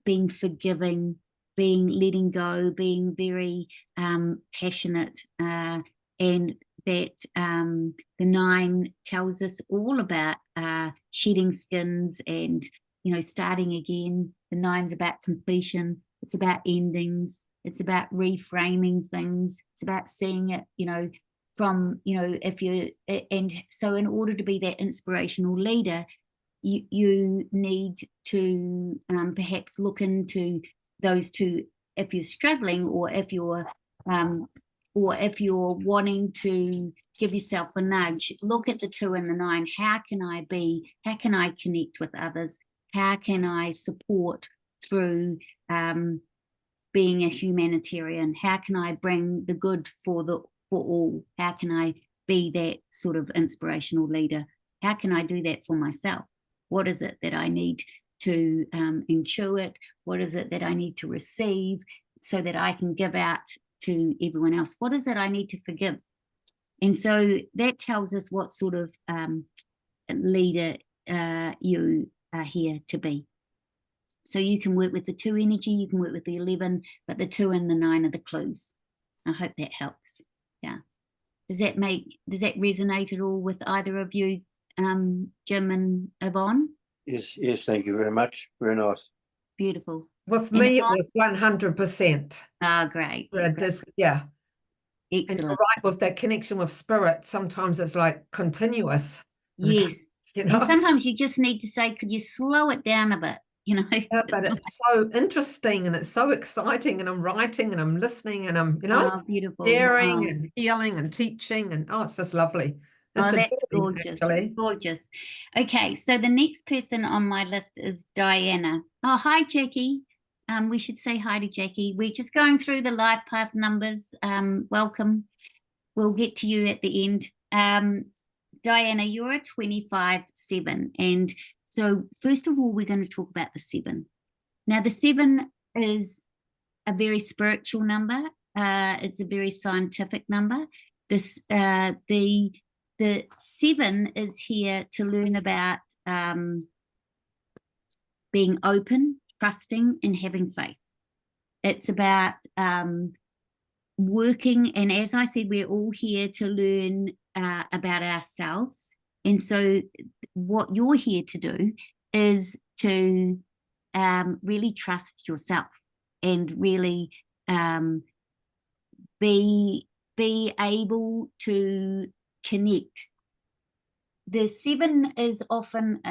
being forgiving, being letting go, being very passionate, and that the 9 tells us all about shedding skins and, starting again. The 9's about completion. It's about endings. It's about reframing things. It's about seeing it, from, if you, and so in order to be that inspirational leader, you need to perhaps look into those 2 if you're struggling, or if you're wanting to give yourself a nudge. Look at the 2 and the 9. How can I connect with others? How can I support through being a humanitarian? How can I bring the good for all? How can I be that sort of inspirational leader? How can I do that for myself? What is it that I need to intuit? What is it that I need to receive so that I can give out to everyone else? What is it I need to forgive? And so that tells us what sort of leader you are here to be. So you can work with the 2 energy, you can work with the 11, but the 2 and the 9 are the clues. I hope that helps. Yeah. Does that resonate at all with either of you, Jim and Yvonne? Yes, thank you very much. Very nice. Beautiful. With me, it was 100%. Oh, great. Yeah. Excellent. And you're right, with that connection with spirit, sometimes it's like continuous. Yes. And sometimes you just need to say, could you slow it down a bit? Yeah, but it's so interesting and it's so exciting, and I'm writing and I'm listening and I'm, beautiful. sharing and healing and teaching, and it's just lovely. It's that's gorgeous. Actually. Gorgeous. Okay, so the next person on my list is Diana. Oh, hi, Jackie. We should say hi to Jackie. We're just going through the life path numbers. Welcome. We'll get to you at the end. Diana, you're a 25/7, and so first of all, we're going to talk about the 7. Now, the 7 is a very spiritual number. It's a very scientific number. The 7 is here to learn about being open, trusting, and having faith. It's about working, and as I said, we're all here to learn about ourselves. And so what you're here to do is to really trust yourself and really be able to connect. The 7 is often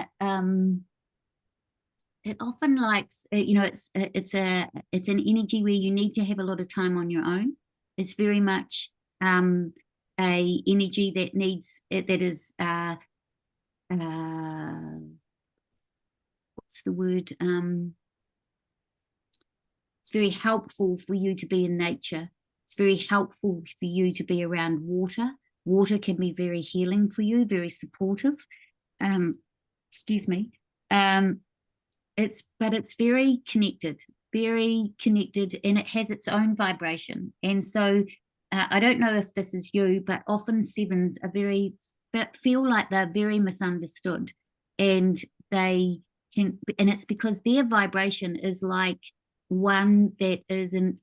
it often likes, it's an energy where you need to have a lot of time on your own. It's very much a energy that needs, that is what's the word? It's very helpful for you to be in nature. It's very helpful for you to be around water. Water can be very healing for you, very supportive. Excuse me. It's very connected, and it has its own vibration. And so I don't know if this is you, but often sevens are feel like they're very misunderstood, and it's because their vibration is like one that isn't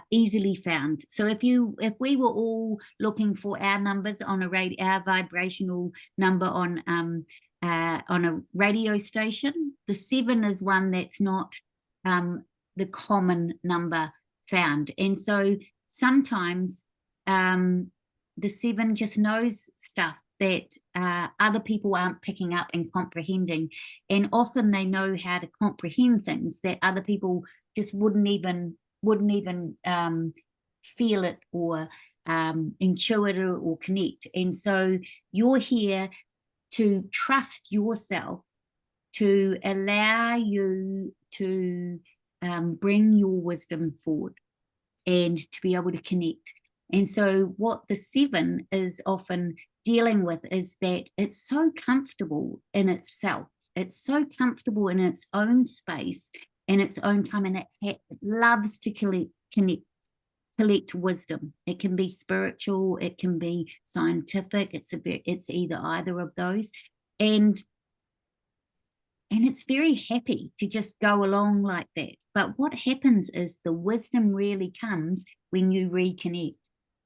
easily found. So if we were all looking for our numbers on our vibrational number on a radio station, the 7 is one that's not the common number found. And so sometimes the 7 just knows stuff that other people aren't picking up and comprehending, and often they know how to comprehend things that other people just wouldn't even feel it or intuit it or connect. And so you're here to trust yourself, to allow you to bring your wisdom forward and to be able to connect. And so what the 7 is often dealing with is that it's so comfortable in itself. It's so comfortable in its own space, in its own time, and it loves to collect wisdom. It can be spiritual, it can be scientific, it's either of those. And it's very happy to just go along like that. But what happens is the wisdom really comes when you reconnect.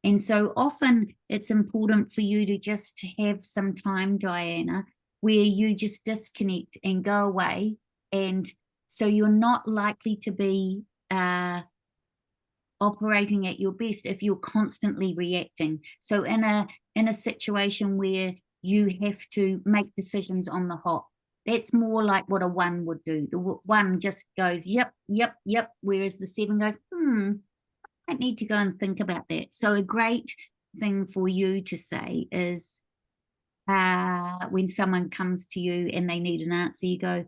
And so often it's important for you to just have some time, Diana, where you just disconnect and go away. And so you're not likely to be operating at your best if you're constantly reacting. So in a situation where you have to make decisions on the hop, that's more like what a 1 would do. The 1 just goes, yep, whereas the 7 goes, I need to go and think about that. So a great thing for you to say is when someone comes to you and they need an answer, you go,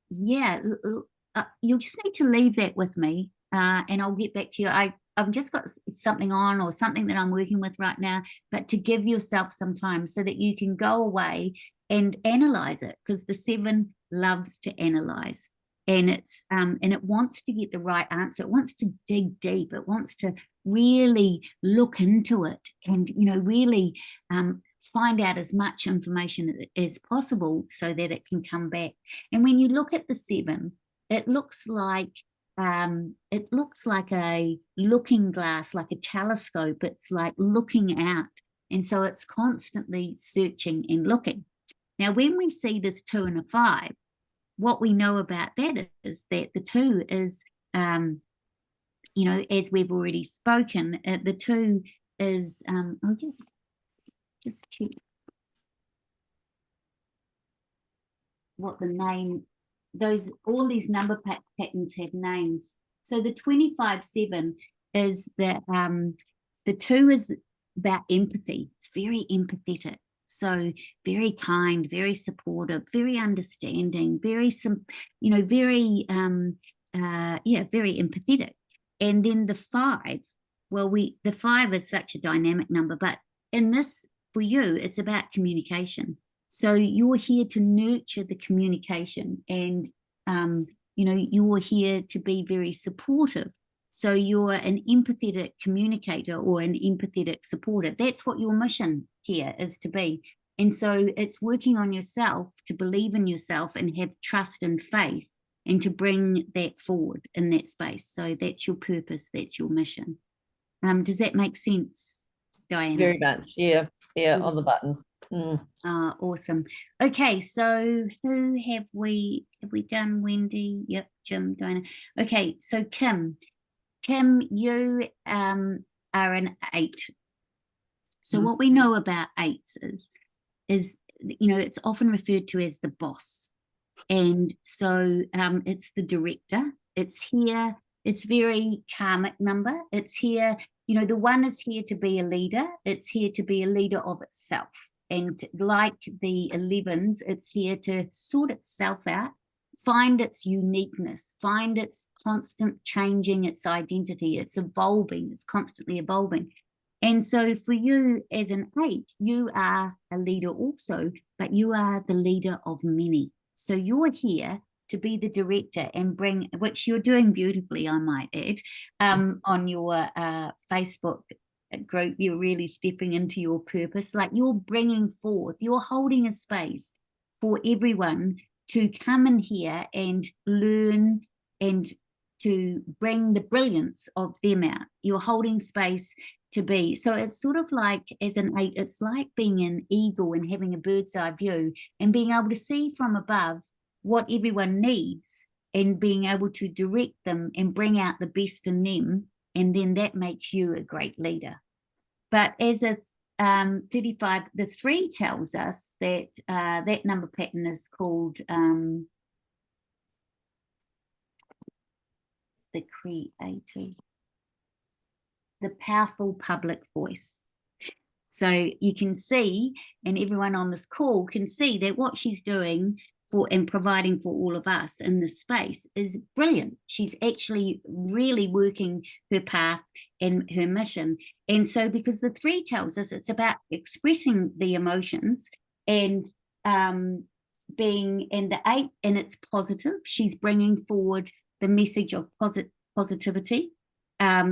you'll just need to leave that with me and I'll get back to you. I've just got something on or something that I'm working with right now, but to give yourself some time so that you can go away and analyze it, because the 7 loves to analyze. And it wants to get the right answer. It wants to dig deep. It wants to really look into it and, really find out as much information as possible so that it can come back. And when you look at the 7, it looks like a looking glass, like a telescope. It's like looking out. And so it's constantly searching and looking. Now, when we see this 2 and a 5, what we know about that is that the 2 is, as we've already spoken, the 2 is, I'll just check what the name, all these number patterns have names. So the 25/7 is that the 2 is about empathy. It's very empathetic. So very kind, very supportive, very understanding, very very empathetic. And then the 5, the 5 is such a dynamic number, but in this, for you, it's about communication. So you're here to nurture the communication, and you're here to be very supportive. So you're an empathetic communicator or an empathetic supporter. That's what your mission here is to be. And so it's working on yourself to believe in yourself and have trust and faith and to bring that forward in that space. So that's your purpose. That's your mission. Does that make sense, Diana? Very much. Yeah, on the button. Awesome. Okay, so who have we done? Wendy? Yep, Jim, Diana. Okay, so Kim, you are an 8. So what we know about 8s is it's often referred to as the boss. And so it's the director. It's here. It's very karmic number. It's here. The 1 is here to be a leader. It's here to be a leader of itself. And like the 11s, it's here to sort itself out, find its uniqueness, find its constant changing, its identity, it's evolving, it's constantly evolving. And so for you as an 8, you are a leader also, but you are the leader of many. So you're here to be the director and bring, which you're doing beautifully, I might add, on your Facebook group. You're really stepping into your purpose, like you're bringing forth, you're holding a space for everyone to come in here and learn and to bring the brilliance of them out. You're holding space to be. So it's sort of like, as an 8, it's like being an eagle and having a bird's eye view and being able to see from above what everyone needs and being able to direct them and bring out the best in them. And then that makes you a great leader. But as a 35, the 3 tells us that that number pattern is called the creative, the powerful public voice. So you can see, and everyone on this call can see, that what she's doing for and providing for all of us in this space is brilliant. She's actually really working her path and her mission. And so because the 3 tells us it's about expressing the emotions and being, and the 8, and it's positive. She's bringing forward the message of positivity.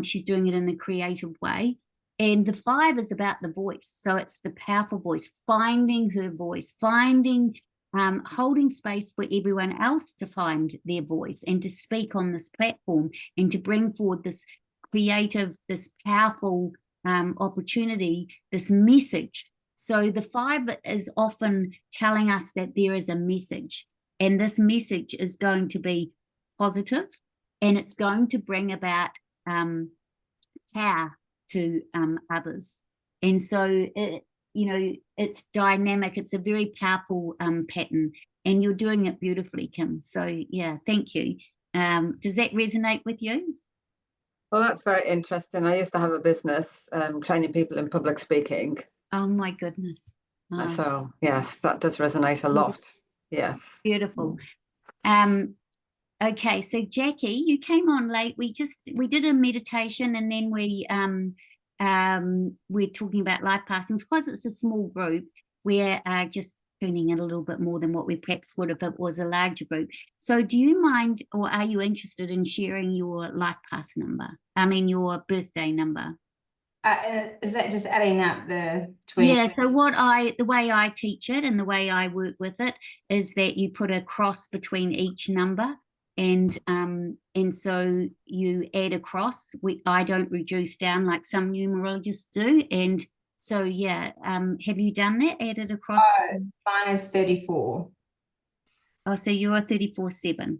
She's doing it in a creative way. And the 5 is about the voice. So it's the powerful voice, finding her voice, finding, holding space for everyone else to find their voice and to speak on this platform and to bring forward this creative, this powerful opportunity, this message. So the 5 is often telling us that there is a message, and this message is going to be positive, and it's going to bring about power to others. And so it's dynamic. It's a very powerful pattern, and you're doing it beautifully, Kim. So yeah, thank you. Does that resonate with you? Well, that's very interesting. I used to have a business training people in public speaking. Oh my goodness. So yes, that does resonate a lot. Yes. Beautiful. Okay, so Jackie, you came on late. We did a meditation, and then we're talking about life paths. And because it's a small group, we're just tuning in a little bit more than what we perhaps would if it was a larger group. So do you mind, or are you interested in sharing your life path number? I mean, your birthday number? Is that just adding up the 20? Yeah, so the way I teach it and the way I work with it is that you put a cross between each number, and so you add a cross. I don't reduce down like some numerologists do, and so yeah, have you done that? Added a cross? Mine is 34. Oh, so you're a 34/7.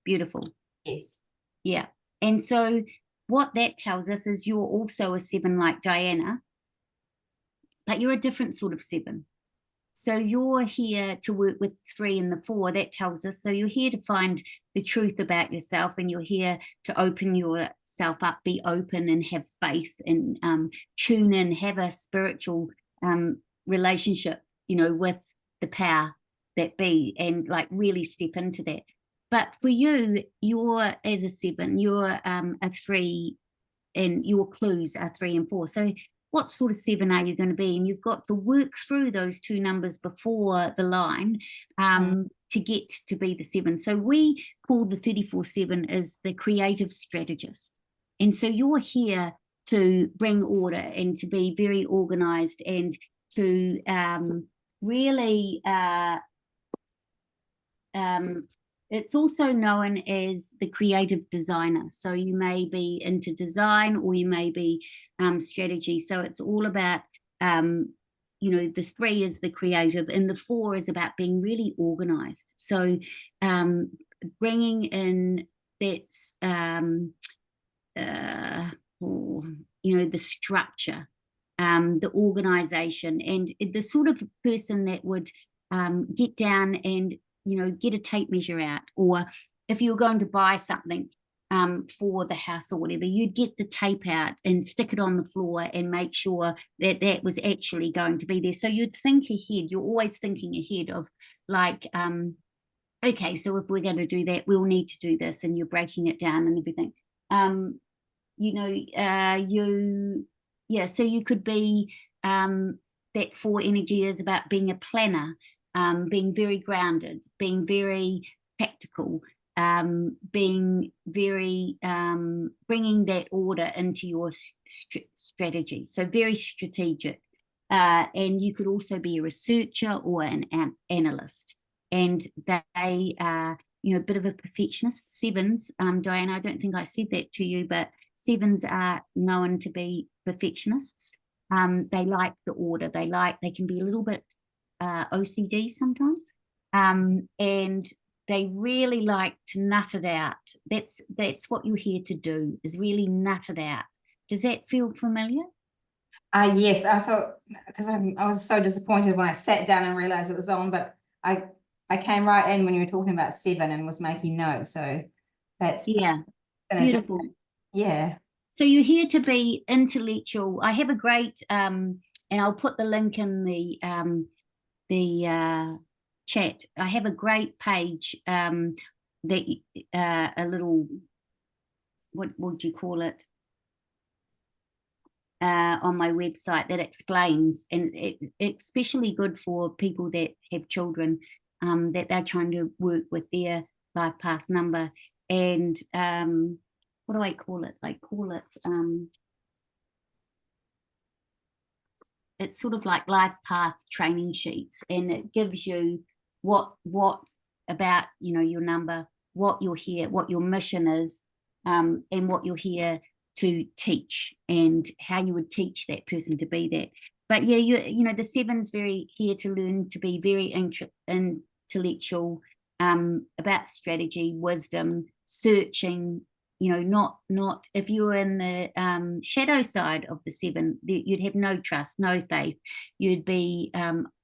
Beautiful. Yes. Yeah, and so what that tells us is you're also a 7 like Diana, but you're a different sort of 7. So you're here to work with 3 and the 4. That tells us, so you're here to find the truth about yourself, and you're here to open yourself up, be open and have faith and tune in, have a spiritual relationship, with the power that be, and like really step into that. But for you, you're as a 7, you're a 3, and your clues are 3 and 4. So what sort of 7 are you going to be? And you've got to work through those 2 numbers before the line to get to be the 7. So we call the 34/7 as the creative strategist. And so you're here to bring order and to be very organized and to really it's also known as the creative designer. So you may be into design, or you may be strategy. So it's all about, the 3 is the creative, and the 4 is about being really organized. So bringing in that, the structure, the organization, and the sort of person that would get down and get a tape measure out, or if you're going to buy something, for the house or whatever, you'd get the tape out and stick it on the floor and make sure that that was actually going to be there. So you'd think ahead. You're always thinking ahead of, like, okay, so if we're going to do that, we'll need to do this, and you're breaking it down and everything. You know, so you could be, that 4 energy is about being a planner, being very grounded, being very practical, being very, bringing that order into your strategy. So very strategic. And you could also be a researcher or an analyst. And they are, you know, a bit of a perfectionist. 7s, Diana, I don't think I said that to you, but 7s are known to be perfectionists. They like the order. They can be a little bit OCD sometimes. And they really like to nut it out. That's what you're here to do, is really nut it out. Does that feel familiar? Yes, I thought, because I was so disappointed when I sat down and realized it was on, but I came right in when you were talking about 7 and was making notes. So that's beautiful. Yeah. So you're here to be intellectual. I have a great, and I'll put the link in the chat. I have a great page that a little, what would you call it, on my website that explains, and it's especially good for people that have children, that they're trying to work with their life path number. And what do I call it? I call it, it's sort of like life path training sheets, and it gives you what about, you know, your number, what you're here, what your mission is, and what you're here to teach, and how you would teach that person to be that. But yeah, you know, the 7's very here to learn to be very intellectual, about strategy, wisdom, searching. You know, not if you're in the shadow side of the 7, you'd have no trust, no faith. You'd be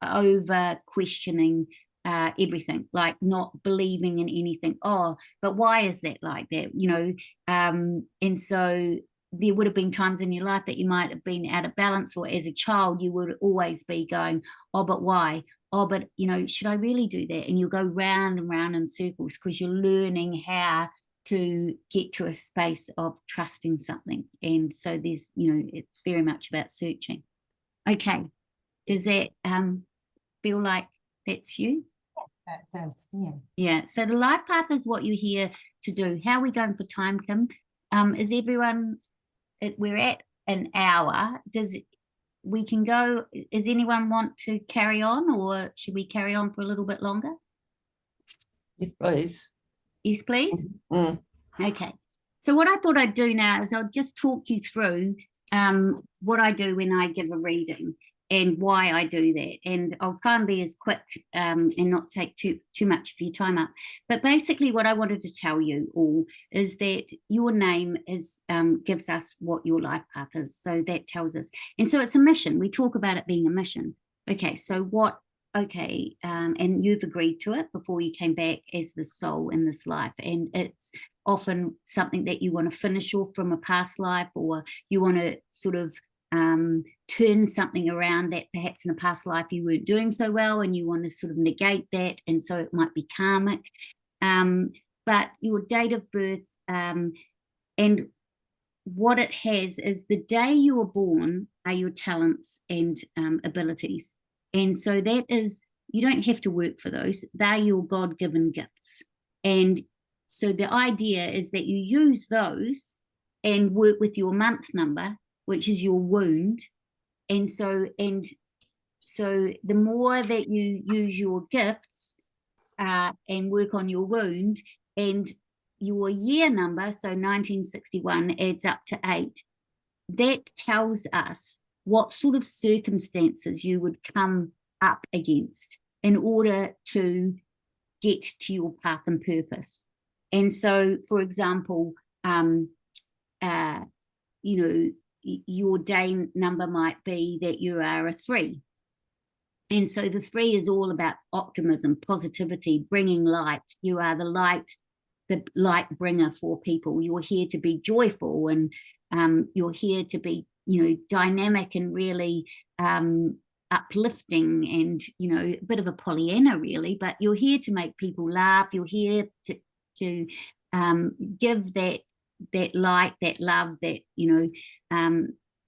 over questioning everything, like not believing in anything. Oh, but why is that like that? You know, and so there would have been times in your life that you might have been out of balance, or as a child you would always be going, oh, but why? Oh, but, you know, should I really do that? And you'll go round and round in circles, because you're learning how to get to a space of trusting something. And so there's, you know, it's very much about searching. Okay, does that feel like that's you? That does, yeah. Yeah, so the life path is what you're here to do. How are we going for time, Kim? Is everyone, we're at an hour. Does we can go, does anyone want to carry on, or should we carry on for a little bit longer? Yes, please. Yes, please. Mm. Okay. So what I thought I'd do now is I'll just talk you through what I do when I give a reading and why I do that. And I'll try and be as quick and not take too much of your time up. But basically what I wanted to tell you all is that your name is gives us what your life path is. So that tells us. And so it's a mission. We talk about it being a mission. Okay, so what? Okay, and you've agreed to it before you came back as the soul in this life. And it's often something that you want to finish off from a past life, or you want to sort of turn something around that perhaps in a past life you weren't doing so well, and you want to sort of negate that, and so it might be karmic. But your date of birth and what it has is the day you were born are your talents and abilities. And so that is, you don't have to work for those. They're your God-given gifts. And so the idea is that you use those and work with your month number, which is your wound. And so the more that you use your gifts and work on your wound, and your year number, so 1961 adds up to 8, that tells us what sort of circumstances you would come up against in order to get to your path and purpose. And so, for example, you know, your day number might be that you are a 3. And so the 3 is all about optimism, positivity, bringing light. You are the light, the light bringer for people. You're here to be joyful, and you're here to be, dynamic and really uplifting, and a bit of a Pollyanna really, but you're here to make people laugh. You're here to give that light, that love, that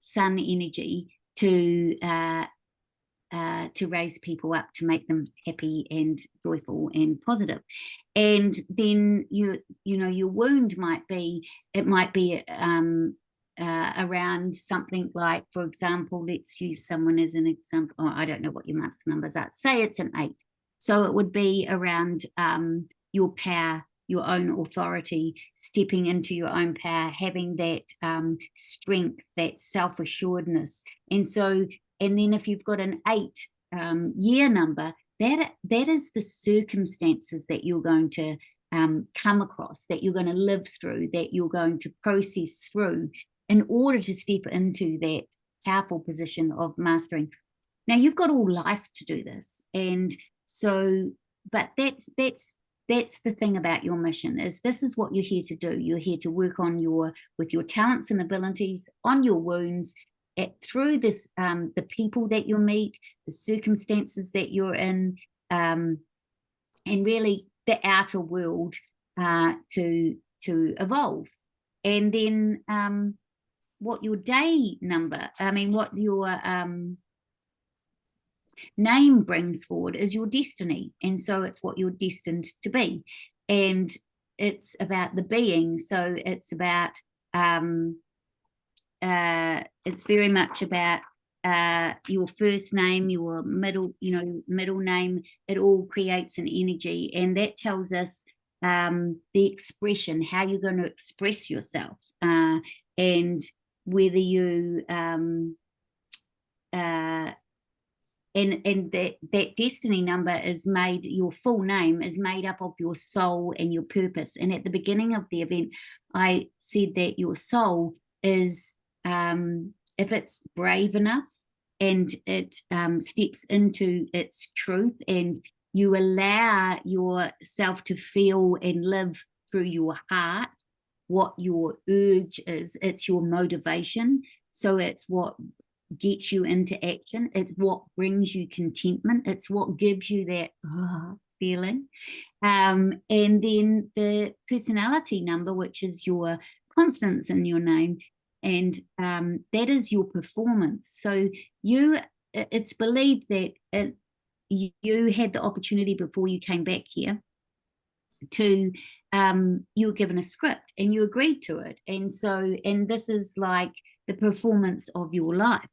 sun energy to raise people up, to make them happy and joyful and positive. And then your wound might be around something like, for example, let's use someone as an example. Oh, I don't know what your month numbers are. Say it's an 8. So it would be around your power, your own authority, stepping into your own power, having that strength, that self-assuredness. And then if you've got an 8 year number, that is the circumstances that you're going to come across, that you're going to live through, that you're going to process through in order to step into that powerful position of mastering. Now, you've got all life to do this. And so, but that's the thing about your mission, is this is what you're here to do. You're here to work on with your talents and abilities, on your wounds, through this, the people that you'll meet, the circumstances that you're in, and really the outer world to evolve. And then what your day number, what your name brings forward is your destiny. And so it's what you're destined to be. And it's about the being. So it's about, it's very much about your first name, your middle name. It all creates an energy, and that tells us the expression, how you're going to express yourself, and whether you and that destiny number is made, your full name is made up of your soul and your purpose. And at the beginning of the event, I said that your soul is, if it's brave enough and it steps into its truth, and you allow yourself to feel and live through your heart what your urge is. It's your motivation. So it's what gets you into action. It's what brings you contentment. It's what gives you that feeling. And then the personality number, which is your constants in your name, and that is your performance. So it's believed that you had the opportunity before you came back here to you were given a script and you agreed to it, and this is like the performance of your life.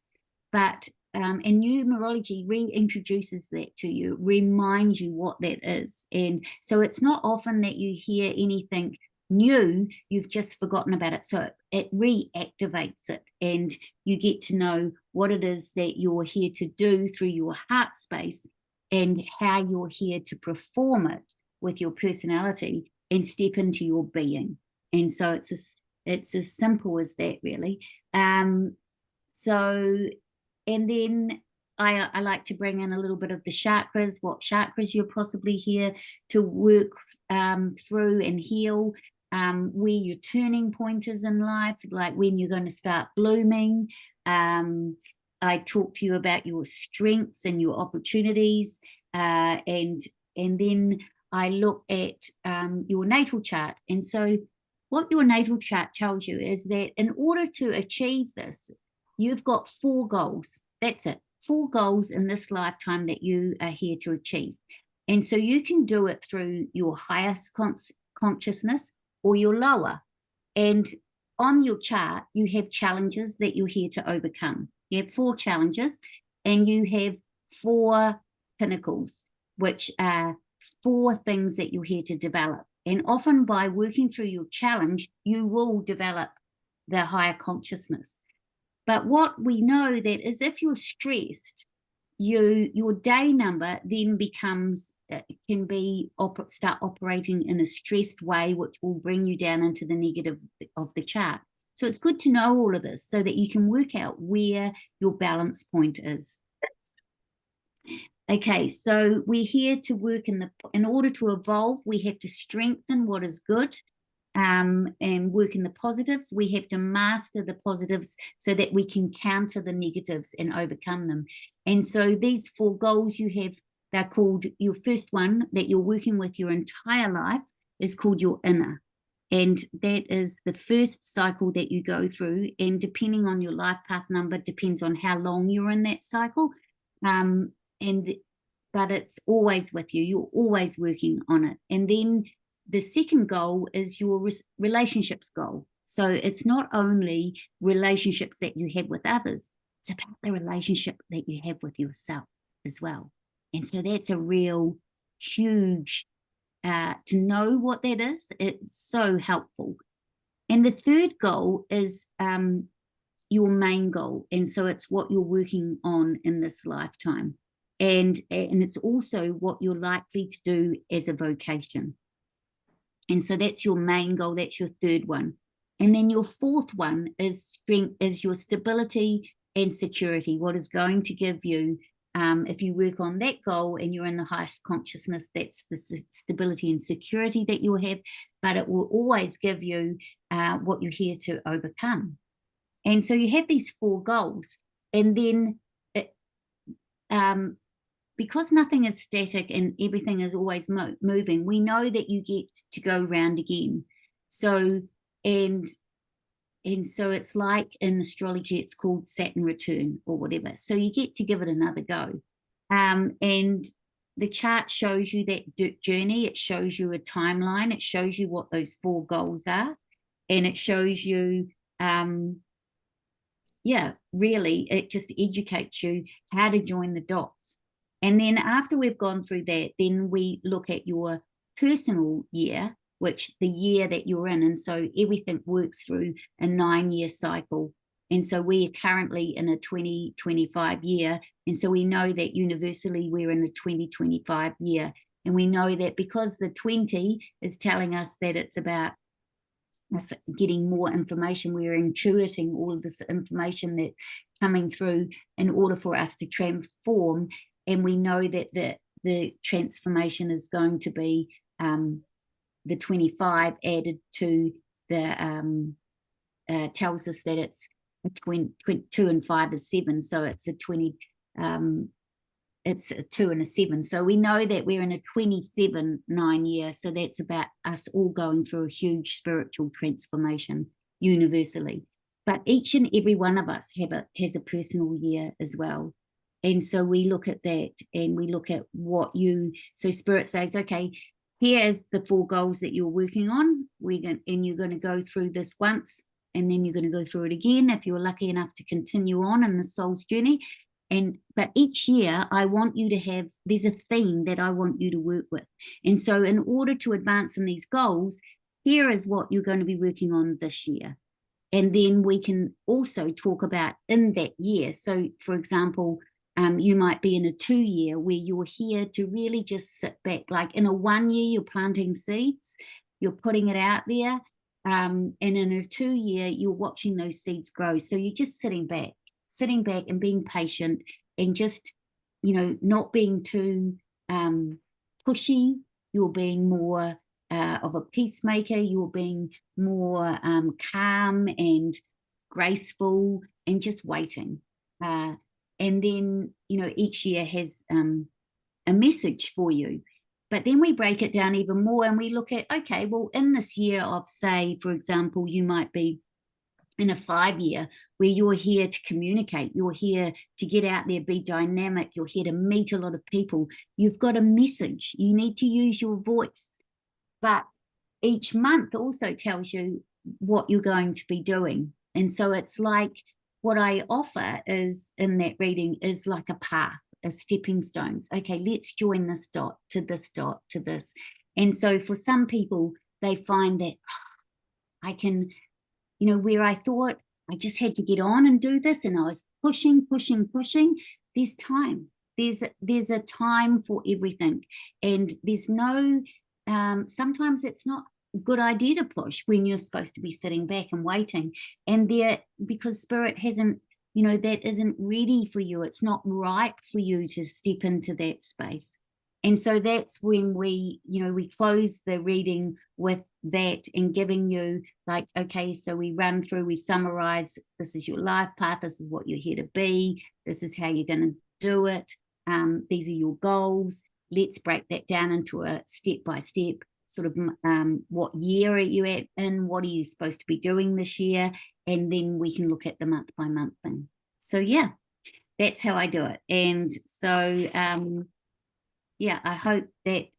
But and numerology reintroduces that to you, reminds you what that is. And so it's not often that you hear anything new, you've just forgotten about it. So it reactivates it, and you get to know what it is that you're here to do through your heart space, and how you're here to perform it with your personality and step into your being. And so it's as simple as that, really. And then I like to bring in a little bit of the chakras, what chakras you're possibly here to work through and heal, where your turning point is in life, like when you're going to start blooming. I talk to you about your strengths and your opportunities, and then I look at your natal chart. And so what your natal chart tells you is that in order to achieve this, you've got 4 goals. That's it. 4 goals in this lifetime that you are here to achieve. And so you can do it through your highest consciousness or your lower. And on your chart, you have challenges that you're here to overcome. You have 4 challenges, and you have 4 pinnacles, which are 4 things that you're here to develop. And often by working through your challenge, you will develop the higher consciousness. But what we know that is, if you're stressed, your day number then becomes, start operating in a stressed way, which will bring you down into the negative of the chart. So it's good to know all of this so that you can work out where your balance point is. Okay, so we're here to work in order to evolve, we have to strengthen what is good, and work in the positives. We have to master the positives so that we can counter the negatives and overcome them. And so these 4 goals you have, they're called, your first one that you're working with your entire life is called your inner. And that is the first cycle that you go through. And depending on your life path number, depends on how long you're in that cycle. But it's always with you. You're always working on it. And then the second goal is your relationships goal. So it's not only relationships that you have with others, it's about the relationship that you have with yourself as well. And so that's a real huge, to know what that is, it's so helpful. And the third goal is your main goal. And so it's what you're working on in this lifetime. And it's also what you're likely to do as a vocation. And so that's your main goal. That's your third one. And then your fourth one is strength, is your stability and security. What is going to give you, if you work on that goal and you're in the highest consciousness, that's the stability and security that you'll have. But it will always give you what you're here to overcome. And so you have these 4 goals. And then because nothing is static and everything is always moving, we know that you get to go round again. So, and so it's like in astrology, it's called Saturn return or whatever. So you get to give it another go. And the chart shows you that journey. It shows you a timeline. It shows you what those 4 goals are. And it shows you, really, it just educates you how to join the dots. And then after we've gone through that, then we look at your personal year, which the year that you're in. And so everything works through a 9-year cycle. And so we are currently in a 2025 year. And so we know that universally we're in a 2025 year. And we know that because the 20 is telling us that it's about us getting more information, we're intuiting all of this information that's coming through in order for us to transform. And we know that the transformation is going to be the 25 added to the, tells us that it's 2 and 5 is 7. So it's a 20, it's a 2 and a 7. So we know that we're in a 27-9 year. So that's about us all going through a huge spiritual transformation universally. But each and every one of us has a personal year as well. And so we look at that and we look at what so Spirit says, okay, here's the 4 goals that you're working on. And you're going to go through this once, and then you're going to go through it again if you're lucky enough to continue on in the soul's journey. But each year I want you to have, there's a theme that I want you to work with. And so in order to advance in these goals, here is what you're going to be working on this year. And then we can also talk about in that year. So for example, you might be in a 2-year where you're here to really just sit back. Like in a 1 year, you're planting seeds, you're putting it out there. And in a 2-year, you're watching those seeds grow. So you're just sitting back and being patient and just, not being too pushy. You're being more of a peacemaker. You're being more calm and graceful and just waiting. And then, each year has a message for you. But then we break it down even more and we look at, okay, well, in this year of, say, for example, you might be in a 5-year where you're here to communicate. You're here to get out there, be dynamic. You're here to meet a lot of people. You've got a message. You need to use your voice. But each month also tells you what you're going to be doing. And so it's like, what I offer is in that reading is like a path, a stepping stones. Okay, let's join this dot to this dot to this. And so for some people, they find that I can, where I thought I just had to get on and do this, and I was pushing. There's time. There's a time for everything. And there's no, sometimes it's not good idea to push when you're supposed to be sitting back and waiting. And because Spirit hasn't you know, that isn't ready for you. It's not right for you to step into that space. And so that's when we, you know, we close the reading with that and giving you like, okay, so we run through, we summarize, this is your life path, this is what you're here to be, this is how you're going to do it, these are your goals. Let's break that down into a step-by-step sort of what year are you at and what are you supposed to be doing this year, and then we can look at the month-by-month thing. So yeah, that's how I do it. And so yeah, I hope that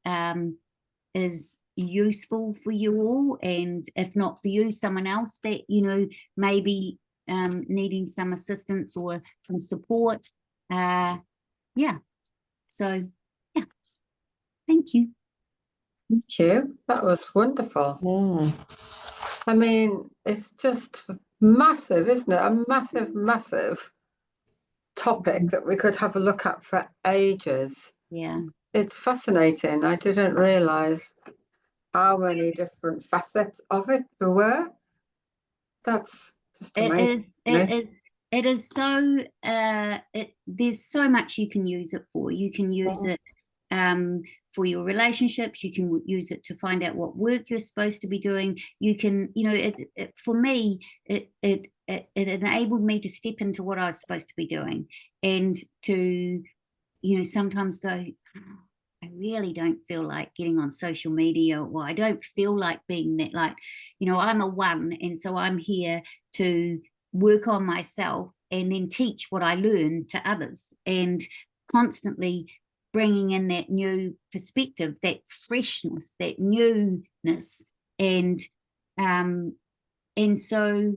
is useful for you all, and if not for you, someone else that, you know, maybe needing some assistance or some support. Yeah, so yeah, thank you. Thank you. That was wonderful. I mean, it's just massive, isn't it? A massive, massive topic that we could have a look at for ages. Yeah. It's fascinating. I didn't realize how many different facets of it there were. That's just amazing. It is so there's so much you can use it for. You can use it for your relationships. You can use it to find out what work you're supposed to be doing. You can, you know, for me, it enabled me to step into what I was supposed to be doing, and to, you know, sometimes go, I really don't feel like getting on social media, or I don't feel like being that, like, you know, I'm a 1, and so I'm here to work on myself and then teach what I learn to others, and constantly bringing in that new perspective, that freshness, that newness. And so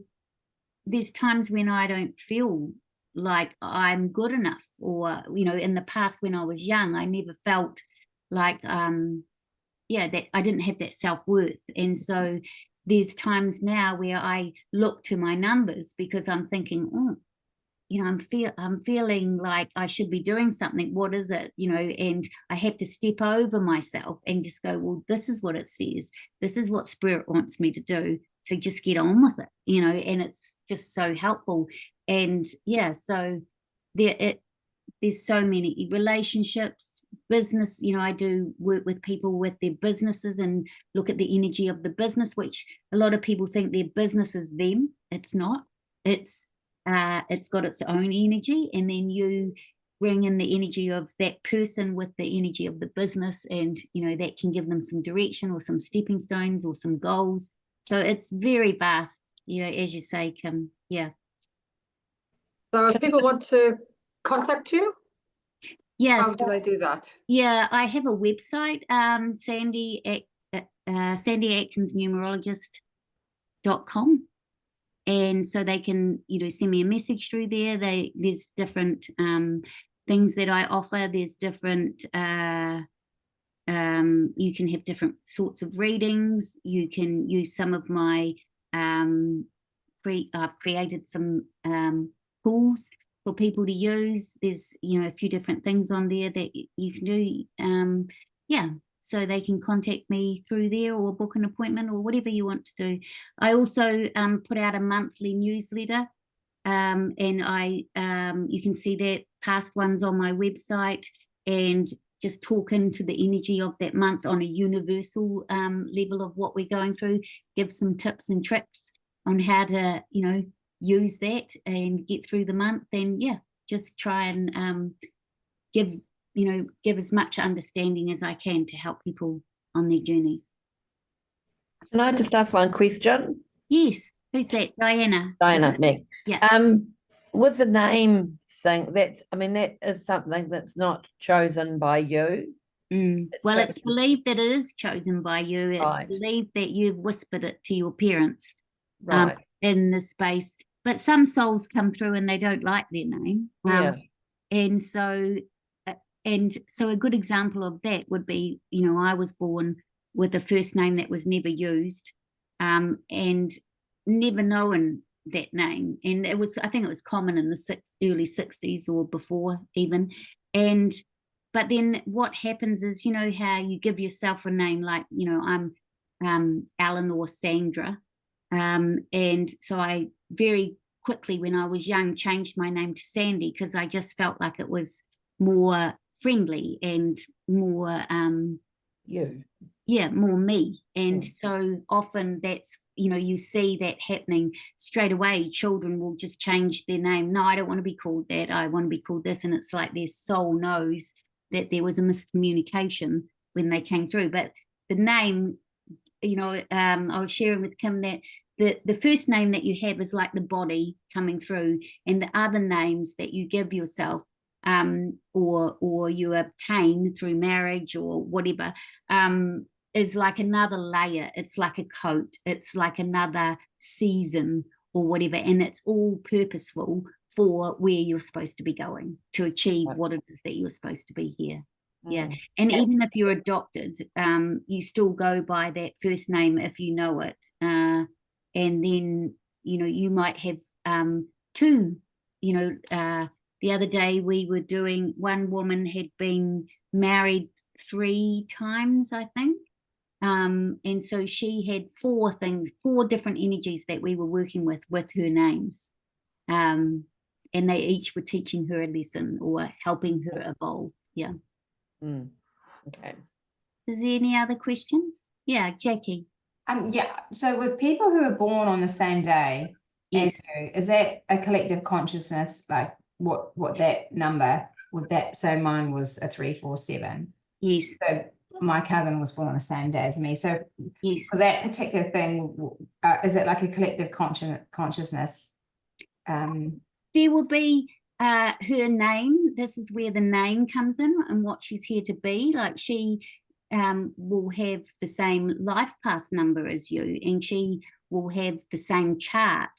there's times when I don't feel like I'm good enough, or, you know, in the past when I was young, I never felt like yeah, that I didn't have that self-worth. And so there's times now where I look to my numbers because I'm thinking, oh, you know, I'm feeling like I should be doing something. What is it? You know, and I have to step over myself and just go, well, this is what it says. This is what Spirit wants me to do. So just get on with it, you know, and it's just so helpful. And yeah, so there's so many relationships, business, you know, I do work with people with their businesses and look at the energy of the business, which a lot of people think their business is them. It's not. It's got its own energy, and then you bring in the energy of that person with the energy of the business, and, you know, that can give them some direction or some stepping stones or some goals. So it's very vast, you know, as you say, Kim. Yeah. So if people want to contact you, yes, how do they do that? Yeah, I have a website, Sandy Atkins Numerologist.com. And so they can, you know, send me a message through there. There's different things that I offer. There's different, you can have different sorts of readings. You can use some of my, I've created some tools for people to use. There's, you know, a few different things on there that you can do. Yeah. So they can contact me through there, or book an appointment, or whatever you want to do. I also put out a monthly newsletter, and you can see that past ones on my website, and just talk into the energy of that month on a universal level of what we're going through, give some tips and tricks on how to, you know, use that and get through the month. And yeah, just try and give as much understanding as I can to help people on their journeys. Can I just ask one question? Yes. Who's that? Diana. Me. Yeah. With the name thing, that is something that's not chosen by you. Well, it's believed that it is chosen by you. It's right. believed that you've whispered it to your parents, right, in the space. But some souls come through and they don't like their name. Yeah. And so a good example of that would be, you know, I was born with a first name that was never used, and never known that name. And I think it was common in the early 60s or before even. But then what happens is, you know, how you give yourself a name, like, you know, I'm Alan or Sandra. And so I very quickly when I was young changed my name to Sandy because I just felt like it was more friendly and more more me. And so often that's, you know, you see that happening straight away. Children will just change their name. No, I don't want to be called that. I want to be called this. And it's like their soul knows that there was a miscommunication when they came through. But the name, you know, I was sharing with Kim that the first name that you have is like the body coming through, and the other names that you give yourself or you obtain through marriage or whatever is like another layer. It's like a coat. It's like another season or whatever, and it's all purposeful for where you're supposed to be going to achieve what it is that you're supposed to be here. Yeah. And even if you're adopted, you still go by that first name if you know it. And then, you know, you might have two, you know, the other day we were doing, one woman had been married 3 times, I think. And so she had 4 different energies that we were working with her names. And they each were teaching her a lesson or helping her evolve. Yeah. Okay. Is there any other questions? Yeah, Jackie. Yeah. So with people who are born on the same day, Yes. is that a collective consciousness? Like what that number with that? So mine was a 347. Yes. So my cousin was born on the same day as me. So yes, for that particular thing, is it like a collective consciousness? There will be her name. This is where the name comes in and what she's here to be. Like she will have the same life path number as you, and she will have the same chart,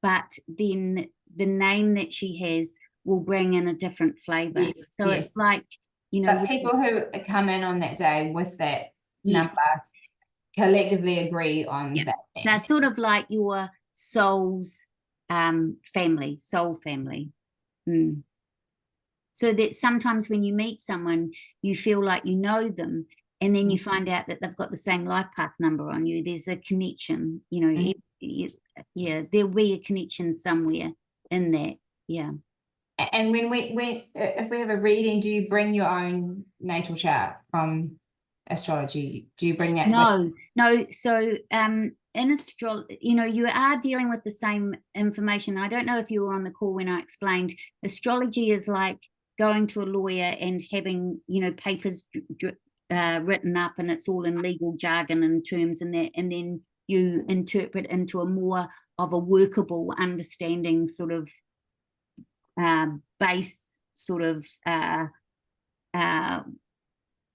but then the name that she has will bring in a different flavor. Yes, so yes. It's like, you know, but people who come in on that day with that yes, number collectively agree on that thing. They're sort of like your soul's family, soul family. So that sometimes when you meet someone, you feel like you know them, and then you find out that they've got the same life path number on you. There's a connection, you know. Yeah, there'll be a connection somewhere in that. Yeah. And when if we have a reading, do you bring your own natal chart from astrology? Do you bring that? No. So in astrology, you know, you are dealing with the same information. I don't know if you were on the call when I explained astrology is like going to a lawyer and having, you know, papers written up, and it's all in legal jargon and terms and that, and then you interpret into a more of a workable understanding sort of base sort of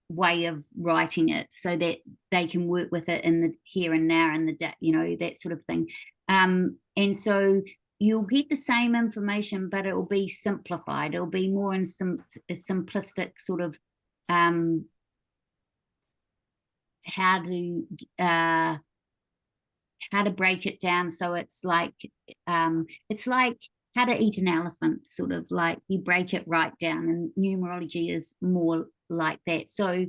way of writing it, so that they can work with it in the here and now and the, you know, that sort of thing. And so you'll get the same information, but it will be simplified. It'll be more in a simplistic sort of how to break it down. So it's like how to eat an elephant, sort of like you break it right down, and numerology is more like that. So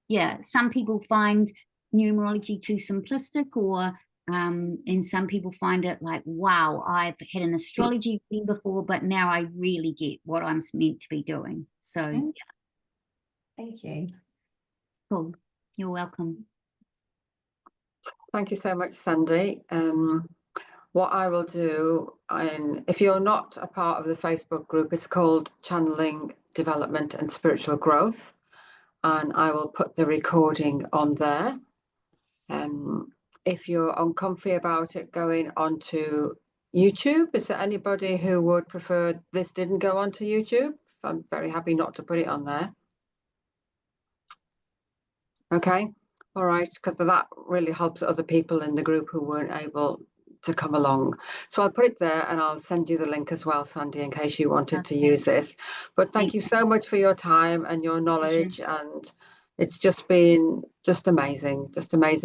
yeah, some people find numerology too simplistic, or and some people find it like, wow, I've had an astrology thing before, but now I really get what I'm meant to be doing. So yeah. Thank you. Cool. You're welcome. Thank you so much, Sandy. What I will do, and if you're not a part of the Facebook group, it's called Channeling Development and Spiritual Growth, and I will put the recording on there. If you're uncomfy about it going onto YouTube, is there anybody who would prefer this didn't go onto YouTube? I'm very happy not to put it on there. Okay, all right, because that really helps other people in the group who weren't able to come along. So I'll put it there, and I'll send you the link as well, Sandy, in case you wanted to use this. But thank you so much for your time and your knowledge, and it's just been amazing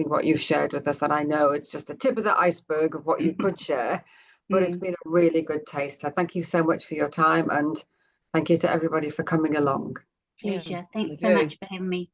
what you've shared with us. And I know it's just the tip of the iceberg of what you could share, but it's been a really good taste. So thank you so much for your time, and thank you to everybody for coming along. Pleasure. Thanks so much for having me.